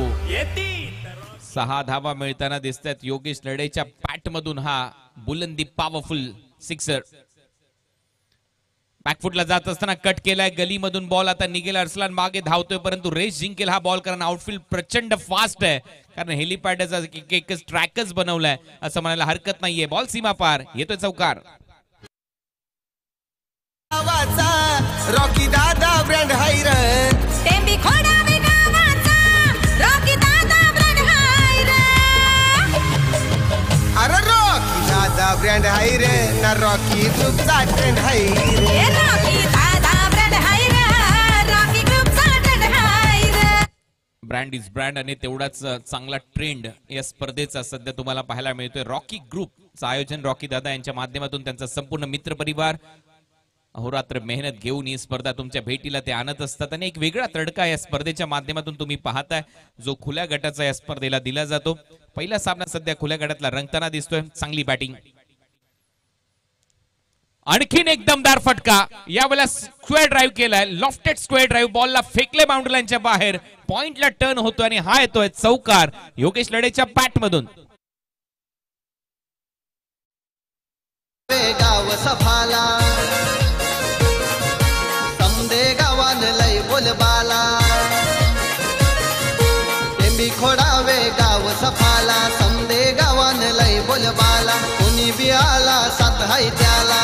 6 धावा मिळताना दिसतात योगेश लडेच्या बॅट मधून. हा बुलंदी पॉवरफुल सिक्सर. बॅकफुटला जात असताना कट केलाय. गलीमधून बॉल आता निघेल. अर्सलान मागे धावतोय परंतु रेस जिंकेल हा बॉल, कारण आउटफील्ड प्रचंड फास्ट आहे. कारण हेलिपॅडचा एकच ट्रॅकच बनवलाय असं म्हणायला हरकत नाहीये. बॉल सीमा पार येतोय चौकार. रॉकी दादा ब्रँड हायर टेंबी खोडावे गावाचा रॉकी दादा ब्रँड हायर. अरे रॉकी दादा ब्रँड हायर ना रॉकी ग्रुपचा ट्रेंड हायर. हे रॉकी दादा ब्रँड हायर रॉकी ग्रुपचा trend higher. Brand is brand आणि तेवढाच चांगला ट्रेंड या स्पर्धेचा सध्या तुम्हाला पाहायला मिळतोय. रॉकी ग्रुपचं आयोजन रॉकी दादा यांच्या माध्यमातून त्यांचा संपूर्ण मित्र परिवार अहोरात्र मेहनत घेऊन ही स्पर्धा तुमच्या भेटीला ते आणत असतात आणि एक वेगळा तडका या स्पर्धेच्या माध्यमातून तुम्ही पाहताय जो खुल्या गटाचा या स्पर्धेला दिला जातो. पहिला सामना सध्या खुल्या गटातला रंगताना दिसतोय. चांगली बॅटिंग. आणखीन एक दमदार फटका. यावेळेला स्क्वेअर ड्राईव्ह केलाय. Lofted square drive. बॉलला फेकले बाउंड्री लाईनच्या बाहेर. पॉइंटला टर्न होतो आणि हा येतोय चौकार योगेश लडेच्या बॅट मधून. गाव सफाला समदे गावान लय बोलबाला. टेंबी खोडावे गाव सफाला समदे गावान लय बोलबाला. कोणी बी आला सात हाय त्याला.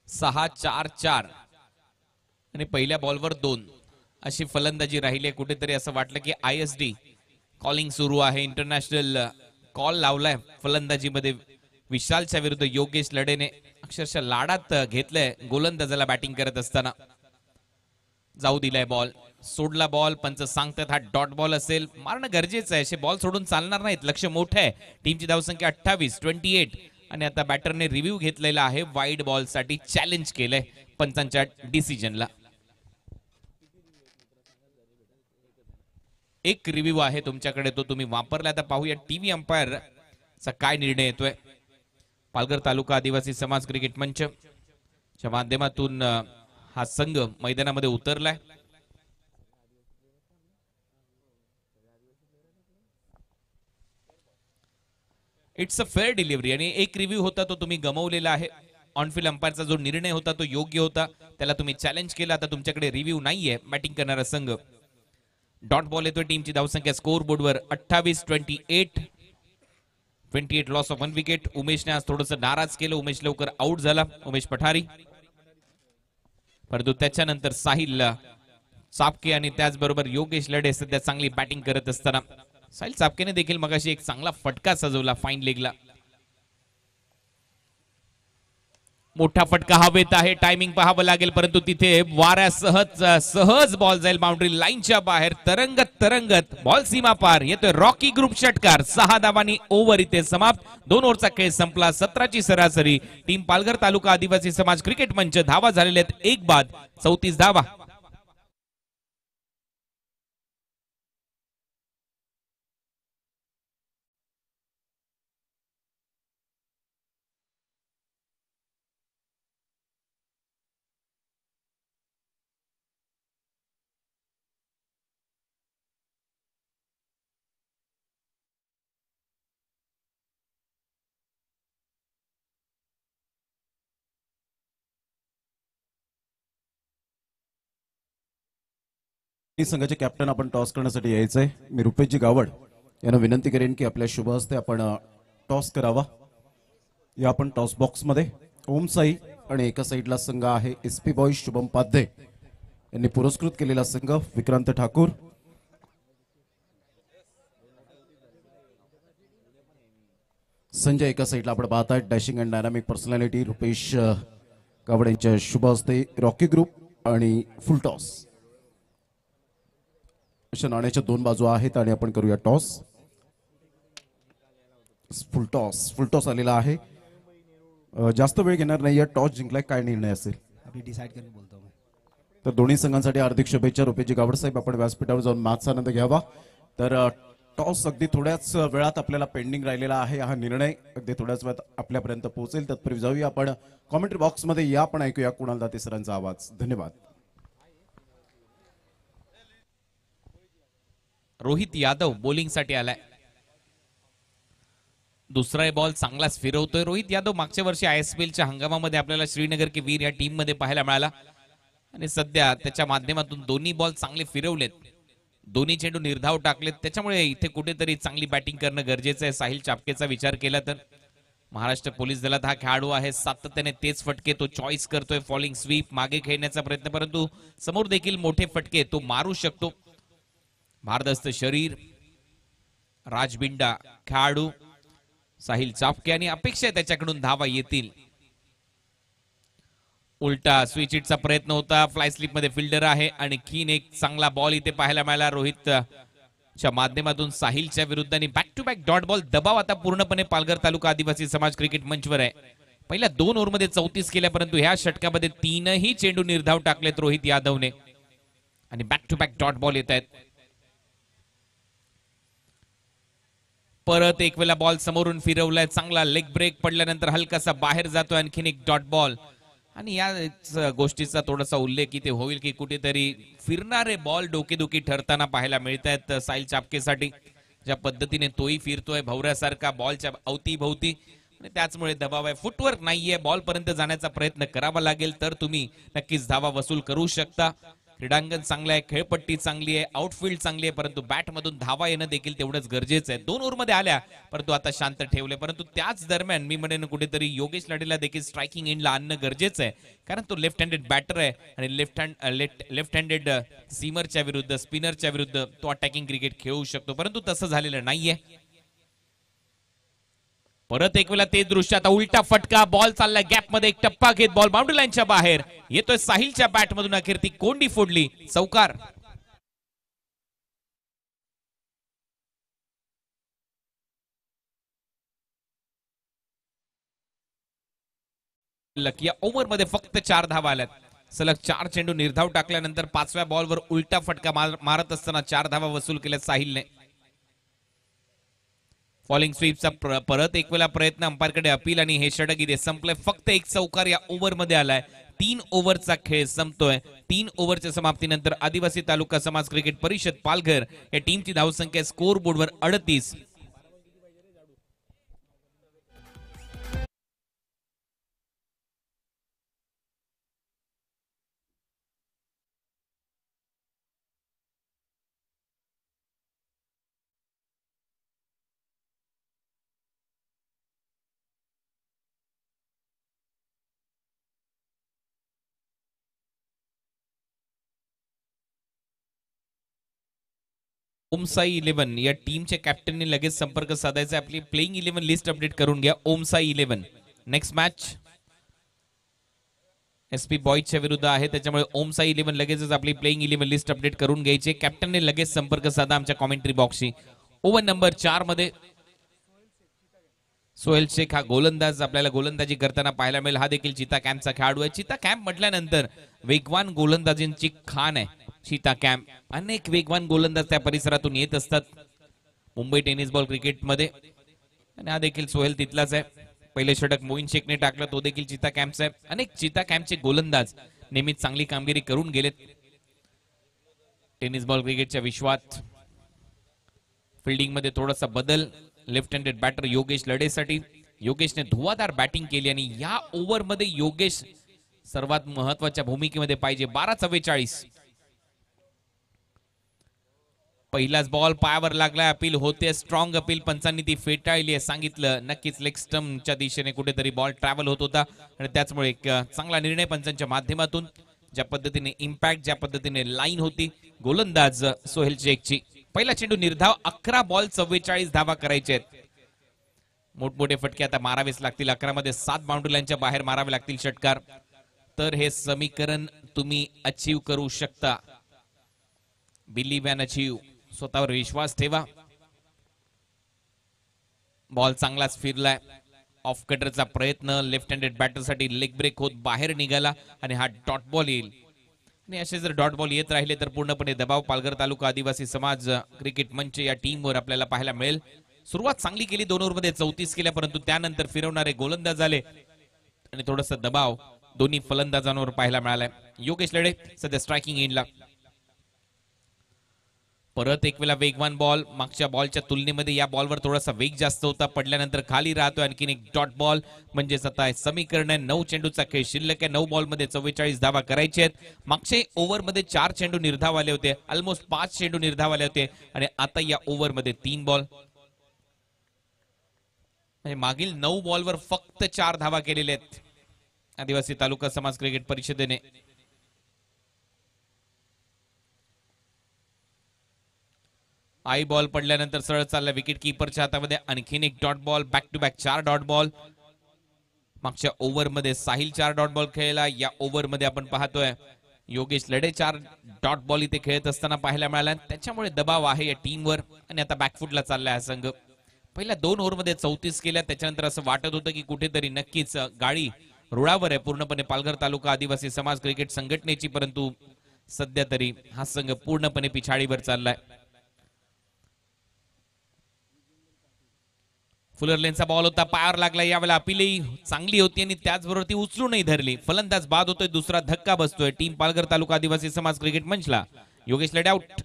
6-4-4 आणि पहिल्या बॉलवर 2 अशी फलंदाजी राहिली. कुठेतरी असं वाटलं की ISD कॉलिंग सुरू आहे. इंटरनॅशनल कॉल लावलाय फलंदाजीमध्ये. विशालच्या विरुद्ध योगेश लडेने अक्षरशः लाडात घेतलंय गोलंदाजाला बॅटिंग करत असताना. जाऊ दिलाय बॉल. सोडला बॉल. पंच सांगतात हा डॉट बॉल असेल. मारणं गरजेचं आहे. असे बॉल सोडून चालणार नाहीत. लक्ष मोठं आहे. टीमची धावसंख्या 28 आणि आता बॅटरने रिव्ह्यू घेतलेला आहे. वाईड बॉल साठी चॅलेंज केलंय पंचांच्या डिसिजनला. एक रिव्ह्यू आहे तुमच्याकडे, तो तुम्ही वापरला. आता पाहूया टीव्ही अंपायरचा काय निर्णय येतोय. पालघर तालुका आदिवासी समाज क्रिकेट मंच च्या माध्यमातून हा संघ मैदानामध्ये उतरलाय. इट्स अ फेअर डिलिव्हरी आणि एक रिव्ह्यू होता तो तुम्ही गमावलेला आहे. ऑनफिल्ड अंपायरचा जो निर्णय होता तो योग्य होता. त्याला तुम्ही चॅलेंज केला. आता तुमच्याकडे रिव्ह्यू नाहीये. बॅटिंग करणारा संघ. डॉट बॉल येतोय. टीमची धावसंख्या स्कोर बोर्डवर 28 लॉस ऑफ 1 विकेट. उमेशने आज थोडंसं नाराज केलं. उमेश लवकर आउट झाला. उमेश पठारी. परंतु त्याच्यानंतर साहिल चापके आणि त्याचबरोबर योगेश लडे सध्या चांगली बॅटिंग करत असताना साहिल चापकेने देखील मगाशी एक चांगला फटका सजवला फाईन लेगला. मोठा फटका हवेत आहे. टायमिंग पाहावं लागेल परंतु तिथे वाऱ्या सहज बॉल जाईल बाउंड्री लाईनच्या बाहेर. तरंगत बॉल सीमा पार येतोय रॉकी ग्रुप षटकार. 6 धावांनी ओव्हर इथे समाप्त. 2 ओव्हरचा खेळ संपला. 17ची सरासरी. टीम पालघर तालुका आदिवासी समाज क्रिकेट मंच धावा झालेल्या आहेत 1 बाद 34 धावा. संघाचे कॅप्टन आपण टॉस करण्यासाठी यायचंय. मी रुपेशजी गावड यांना विनंती करेन की आपल्या शुभ हस्ते आपण टॉस करावा. या आपण टॉस बॉक्स मध्ये ओम साई आणि एका साईडला संघ आहे SP बॉयज शुभम पाध्ये यांनी पुरस्कृत केलेला संघ विक्रांत ठाकूर. संजय एका साईडला आपण पाहत आहेत dashing and dynamic personality Rupesh Gawad यांच्या शुभ हस्ते रॉकी ग्रुप आणि फुल टॉस. अशा नाण्याच्या दोन बाजू आहेत आणि आपण करूया टॉस. फुल टॉस आलेला आहे. जास्त वेळ घेणार नाहीये. टॉस जिंकलाय काय निर्णय असेल अभी डिसाइड करके बोलता हूँ मैं. तर दोन्ही संघांसाठी हार्दिक शुभेच्छा. रुपेशजी गावड साहेब आपण व्यासपीठावर जाऊन मॅचचा आनंद घ्यावा. तर टॉस अगदी थोड्याच वेळात आपल्याला पेंडिंग राहिलेला आहे. हा निर्णय अगदी थोड्याच वेळात आपल्यापर्यंत पोहोचेल. तत्पूर्वी जाऊया आपण कॉमेंट्री बॉक्स मध्ये. या आपण ऐकूया कुणाल दाते सरांचा आवाज. धन्यवाद. रोहित यादव बॉलिंग साठी आलाय. दुसरा बॉल चांगलाच फिरवतोय रोहित यादव. मागच्या वर्षी ISPL च्या हंगामामध्ये आपल्याला श्रीनगर के वीर या टीम मध्ये पाहायला मिळाला आणि सध्या त्याच्या माध्यमातून दोन्ही बॉल चांगले फिरवलेत. दोन्ही चेंडू निर्धाव टाकलेत. त्याच्यामुळे इथे कुठेतरी चांगली बॅटिंग करणं गरजेचं आहे. साहिल चापकेचा विचार केला तर महाराष्ट्र पोलीस दलात हा खेळाडू आहे. सातत्याने तेच फटके तो चॉईस करतोय. फॉलिंग स्वीप मागे खेळण्याचा प्रयत्न, परंतु समोर देखील मोठे फटके तो मारू शकतो. भारदस्त शरीर राजबिंडा खेळाडू साहिल चापके आणि अपेक्षा आहे त्याच्याकडून धावा येतील. उलटा स्विच हिटचा प्रयत्न होता. फ्लाय स्लिप मध्ये फिल्डर आहे आणि खीन एक चांगला बॉल इथे पाहायला मिळाला रोहितच्या माध्यमातून साहिलच्या विरुद्ध. आणि back to back dot ball. दबाव आता पूर्णपणे पालघर तालुका आदिवासी समाज क्रिकेट मंचवर आहे. पहिल्या 2 ओव्हरमध्ये 34 केल्या, परंतु ह्या षटकामध्ये 3ही चेंडू निर्धाव टाकलेत रोहित यादवने आणि back to back dot ball येत आहेत. परत एक वेळा बॉल समोरून फिरवलाय. चांगला लेग ब्रेक पडल्यानंतर हलकासा बाहेर जातोय. आणखीन एक डॉट बॉल आणि या गोष्टीचा थोडासा उल्लेख इथे होईल की कुठेतरी फिरणारे बॉल डोकेदुखी ठरताना पाहायला मिळत आहेत साहिल चापकेसाठी. ज्या पद्धतीने तोही फिरतोय भवऱ्यासारखा बॉलच्या अवतीभोवती आणि त्याचमुळे दबाव आहे. फुटवर्क नाहीये. बॉल पर्यंत जाण्याचा प्रयत्न करावा लागेल तर तुम्ही नक्कीच धावा वसूल करू शकता. क्रीडांगण चांगलं आहे, खेळपट्टी चांगली आहे, आउटफील्ड चांगली आहे, परंतु बॅट मधून धावा येणं देखील तेवढंच गरजेचं आहे. 2 ओव्हरमध्ये आल्या परंतु आता शांत ठेवले. परंतु त्याच दरम्यान मी म्हणेन कुठेतरी योगेश लाडेला देखील स्ट्रायकिंग एंडला आणणं गरजेचं आहे, कारण तो लेफ्ट हँडेड बॅटर आहे आणि लेफ्ट हँडेड सीमरच्या विरुद्ध स्पिनरच्या विरुद्ध तो अटॅकिंग क्रिकेट खेळू शकतो, परंतु तसं झालेलं नाहीये. परत एक वेळा ते दृश्य. आता उलटा फटका. बॉल चाललाय गॅप मध्ये. एक टप्पा घेत बॉल बाउंड्री लाईनच्या बाहेर येतोय. साहिलच्या बॅट मधून अखेर ती कोंडी फोडली. चौकार. या ओव्हर मध्ये फक्त 4 धावा आल्यात. सलग 4 चेंडू निर्धाव टाकल्यानंतर 5व्या बॉलवर उलटा फटका मारत असताना 4 धावा वसूल केल्या साहिलने. फॉलिंग स्वीपचा परत एक वेळा प्रयत्न. अंपायरकडे अपील आणि हे षटक इथे संपलंय. फक्त एक चौकार या ओव्हर मध्ये आलाय. 3 ओव्हरचा खेळ संपतोय. 3 ओव्हरच्या समाप्तीनंतर आदिवासी तालुका समाज क्रिकेट परिषद पालघर या टीमची धावसंख्या स्कोर बोर्डवर 38. ओमसाई 11 या टीमच्या कॅप्टनने लगेच संपर्क साधायचा. आपली प्लेइंग 11 लिस्ट अपडेट करून घ्या. ओमसाई 11 नेक्स्ट मॅच SP बॉयजच्या विरुद्ध आहे, त्याच्यामुळे ओमसाई 11 लगेचच आपली प्लेइंग 11 लिस्ट अपडेट करून घ्यायची. कॅप्टनने लगेच संपर्क साधा आमच्या कॉमेंट्री बॉक्सशी. ओव्हर नंबर 4 मध्ये सोहेल शेख हा गोलंदाज आपल्याला गोलंदाजी करताना पाहायला मिळेल. हा देखील चिता कॅम्पचा खेळाडू आहे. चिता कॅम्प म्हटल्यानंतर वेगवान गोलंदाजींची खाण आहे चिता कॅम्प. अनेक वेगवान गोलंदाज त्या परिसरातून येत असतात मुंबई टेनिस बॉल क्रिकेटमध्ये आणि हा देखील सोहेल तिथलाच आहे. पहिले षटक मोईन शेखने टाकलं, तो देखील चिता कॅम्पचा आहे. अनेक चिता कॅम्पचे गोलंदाज नेहमीच चांगली कामगिरी करून गेलेत टेनिस बॉल क्रिकेटच्या विश्वात. फिल्डिंग मध्ये थोडासा बदल. लेफ्ट हँडेड बॅटर योगेश लढेसाठी. योगेशने धुवाधार बॅटिंग केली आणि या ओव्हर मध्ये योगेश सर्वात महत्वाच्या भूमिकेमध्ये पाहिजे. 12-44. पहिलाच बॉल पायावर लागलाय, अपील होते, स्ट्रॉंग अपील, पंचांनी ती फेटाळली आहे. सांगितलं नक्कीच लेग स्टंपच्या दिशेने कुठेतरी बॉल ट्रॅव्हल होत होता आणि त्याचमुळे एक चांगला निर्णय पंचांच्या माध्यमातून. ज्या पद्धतीने इम्पॅक्ट, ज्या पद्धतीने लाईन होती गोलंदाज सोहेल शेखची. पहिला चेंडू निर्धाव, 11 बॉल 44 धावा करायचे आहेत. मोठमोठे फटके आता मारावेच लागतील. 11 मध्ये 7 बाउंड्री लाईनच्या बाहेर मारावे लागतील षटकार, तर हे समीकरण तुम्ही अचीव करू शकता. बिलीव्ह अँड अचीव, स्वतःवर विश्वास ठेवा. बॉल चांगलाच फिरलाय. ऑफ कटरचा प्रयत्न, लेफ्ट हँडेड बॅटरसाठी लेग ब्रेक होत बाहेर निघाला आणि हा डॉट बॉल येईल. आणि असे जर डॉट बॉल येत राहिले तर पूर्णपणे दबाव पालघर तालुका आदिवासी समाज क्रिकेट मंच या टीमवर आपल्याला पाहायला मिळेल. सुरुवात चांगली केली, 2 ओव्हरमध्ये 34 केल्या, परंतु त्यानंतर फिरवणारे गोलंदाज आले आणि थोडासा दबाव दोन्ही फलंदाजांवर पाहायला मिळालाय. योगेश लढे सध्या स्ट्रायकिंग एंडला. परत एक वेळा वेगवान बॉल, मागच्या बॉलच्या तुलनेमध्ये या बॉलवर थोडासा वेग जास्त होता, पडल्यानंतर खाली राहतोय. आणखीन एक डॉट बॉल, म्हणजेच आता समीकरण आहे 9 चेंडूचा खेळ शिल्लक आहे. 9 बॉलमध्ये 44 धावा करायचे आहेत. मागच्या ओव्हरमध्ये 4 चेंडू निर्धाव आले होते, ऑलमोस्ट 5 चेंडू निर्धाव आले होते आणि आता या ओव्हरमध्ये 3 बॉल, म्हणजे मागील 9 बॉलवर फक्त 4 धावा केलेल्या आहेत आदिवासी तालुका समाज क्रिकेट परिषदेने. आई बॉल पडल्यानंतर सरळ चालला विकेट कीपरच्या हातामध्ये. आणखीन एक dot ball, back to back 4 dot ball. मागच्या ओव्हरमध्ये साहिल 4 डॉट बॉल खेळला. या ओव्हरमध्ये आपण पाहतोय योगेश लढे 4 डॉट बॉल इथे खेळत असताना पाहायला मिळाला. त्याच्यामुळे दबाव आहे या टीमवर आणि आता बॅकफुटला चाललाय हा संघ. पहिल्या 2 ओव्हरमध्ये 34 केल्या, त्याच्यानंतर असं वाटत होतं की कुठेतरी नक्कीच गाडी रुळावर आहे पूर्णपणे पालघर तालुका आदिवासी समाज क्रिकेट संघटनेची, परंतु सध्या तरी हा संघ पूर्णपणे पिछाडीवर चाललाय. फुलर लेनचा बॉल होता, पायावर लागला. यावेळेला अपीलही चांगली होती आणि त्याचबरोबर ती उचलूनही धरली. फलंदाज बाद होतोय, दुसरा धक्का बसतोय टीम पालघर तालुका आदिवासी समाज क्रिकेट मंचला. योगेश लढे आउट.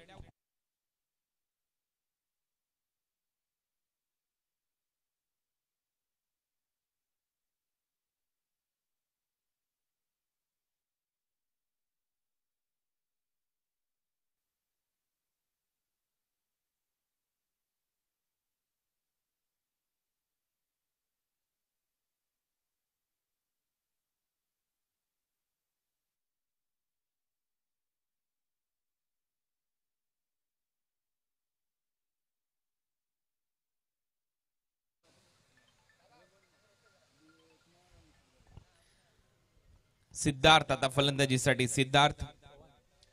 सिद्धार्थ आता फलंदाजीसाठी. सिद्धार्थ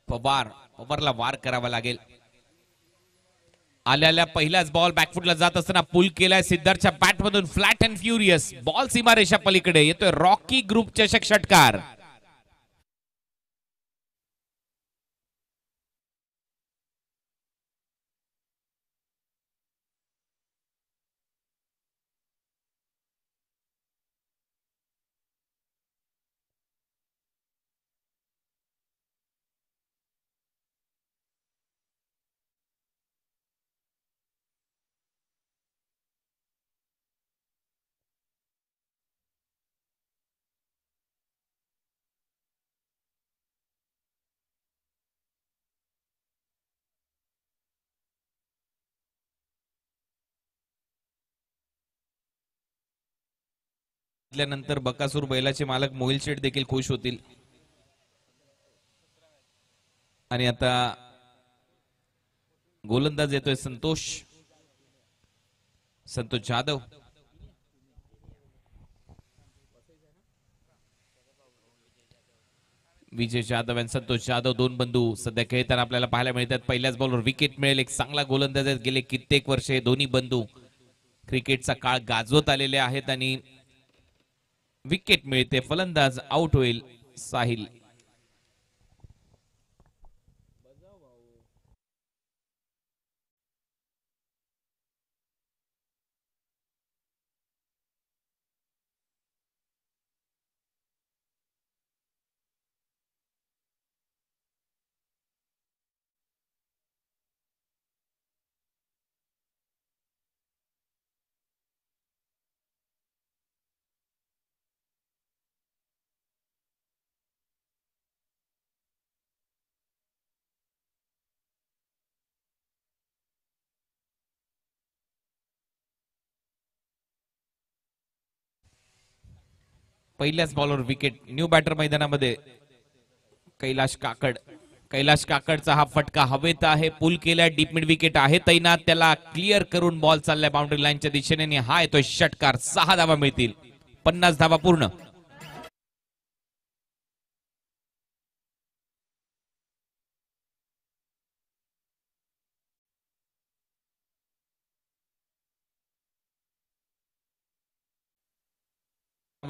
पवारला वार करावा लागेल. आल्याला पहिलाच बॉल बॅकफुटला जात असताना पुल केलाय सिद्धार्थच्या बॅटमधून. फ्लॅट अँड फ्युरियस बॉल सीमारेषा पलीकडे येतोय. रॉकी ग्रुप चषक षटकार. नंतर बकासूर बैलाचे मालक मोहिल शेठ देखील खुश होतील. आणि आता गोलंदाज येतोय संतोष जाधव. विजय जाधव आणि संतोष जाधव 2 बंधू सध्या खेळताना आपल्याला पाहायला मिळतात. पहिल्याच बॉलवर विकेट मिळेल. एक चांगला गोलंदाज आहेत. गेले कित्येक वर्षे दोन्ही बंधू क्रिकेटचा काळ गाजवत आलेले आहेत आणि विकेट मिळते. फलंदाज आउट होईल साहिल. पहिल्याच बॉलवर विकेट. न्यू बॅटर मैदानामध्ये कैलाश काकडचा हा फटका हवेत आहे. पुल केलाय. डीप मिड विकेट आहे तैनात. त्याला क्लिअर करून बॉल चाललाय बाउंड्री लाईनच्या दिशेने आणि हा येतोय षटकार. 6 धावा मिळतील. 50 धावा पूर्ण.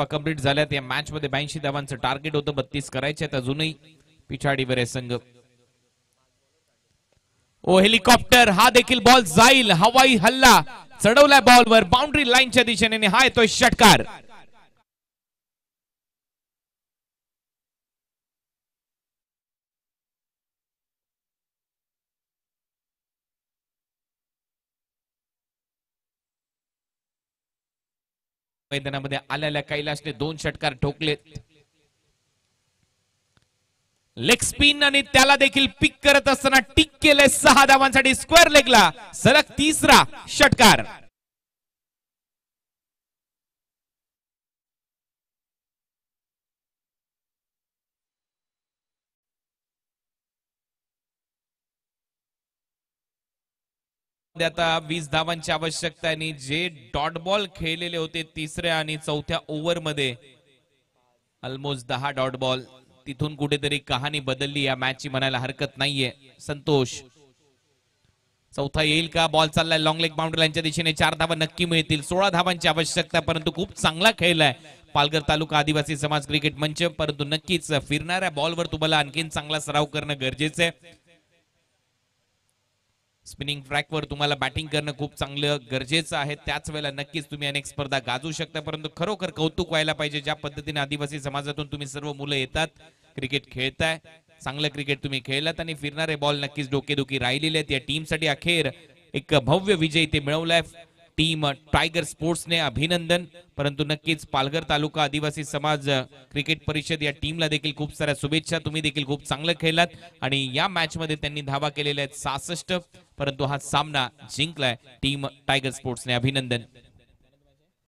कंप्लीट झाल्यात. या मॅच मध्ये 82 धावांचं टार्गेट होतं. 32 करायचे आहेत अजूनही. पिछाडीवर आहे संघ. ओ हेलिकॉप्टर, हा देखील बॉल जाईल. हवाई हल्ला चढवलाय बॉलवर बाउंड्री लाईनच्या दिशेने आणि हा येतोय षटकार. मैदानामध्ये आलेल्या कैलाशने 2 षटकार ठोकलेत. लेग स्पिन आणि त्याला देखील पिक करत असताना टिक केले 6 धावांसाठी. स्क्वेअर लेगला सलग 3रा षटकार. आता 20 धावांची आवश्यकता आणि जे डॉट बॉल खेळलेले होते 3ऱ्या आणि 4थ्या ओव्हर मध्ये ऑलमोस्ट 10 डॉट बॉल. तिथून कुठेतरी कहाणी बदलली या मॅचची म्हणायला हरकत नाहीये. संतोष, 4था येईल का? बॉल चाललाय लॉंग लेग बाउंड्री लाईनच्या दिशेने. 4 धावा नक्की मिळतील. 16 धावांची आवश्यकता, परंतु खूप चांगला खेळलाय पालघर तालुका आदिवासी समाज क्रिकेट मंच. परंतु नक्कीच फिरणाऱ्या बॉलवर तुम्हाला आणखीन चांगला सराव करणं गरजेचं आहे. स्पिनिंग ट्रॅकवर तुम्हाला बॅटिंग करणं खूप चांगलं गरजेचं आहे. त्याच वेळेला नक्कीच तुम्ही अनेक स्पर्धा गाजू शकता. परंतु खरोखर कौतुक व्हायला पाहिजे ज्या पद्धतीने आदिवासी समाजातून तुम्ही सर्व मुलं येतात, क्रिकेट खेळताय. चांगलं क्रिकेट तुम्ही खेळलात आणि फिरणारे बॉल नक्कीच डोकेदुखी राहिलेले आहेत. या टीमसाठी अखेर एक भव्य विजय ते मिळवलाय टीम टायगर स्पोर्ट्सने. अभिनंदन. परंतु नक्कीच पालघर तालुका आदिवासी समाज क्रिकेट परिषद या टीमला देखील खूप साऱ्या शुभेच्छा. तुम्ही देखील खूप चांगलं खेळलात आणि या मॅच मध्ये त्यांनी धावा केलेल्या आहेत 66. परंतु हा सामना जिंकलाय टीम टायगर स्पोर्ट्सने. अभिनंदन.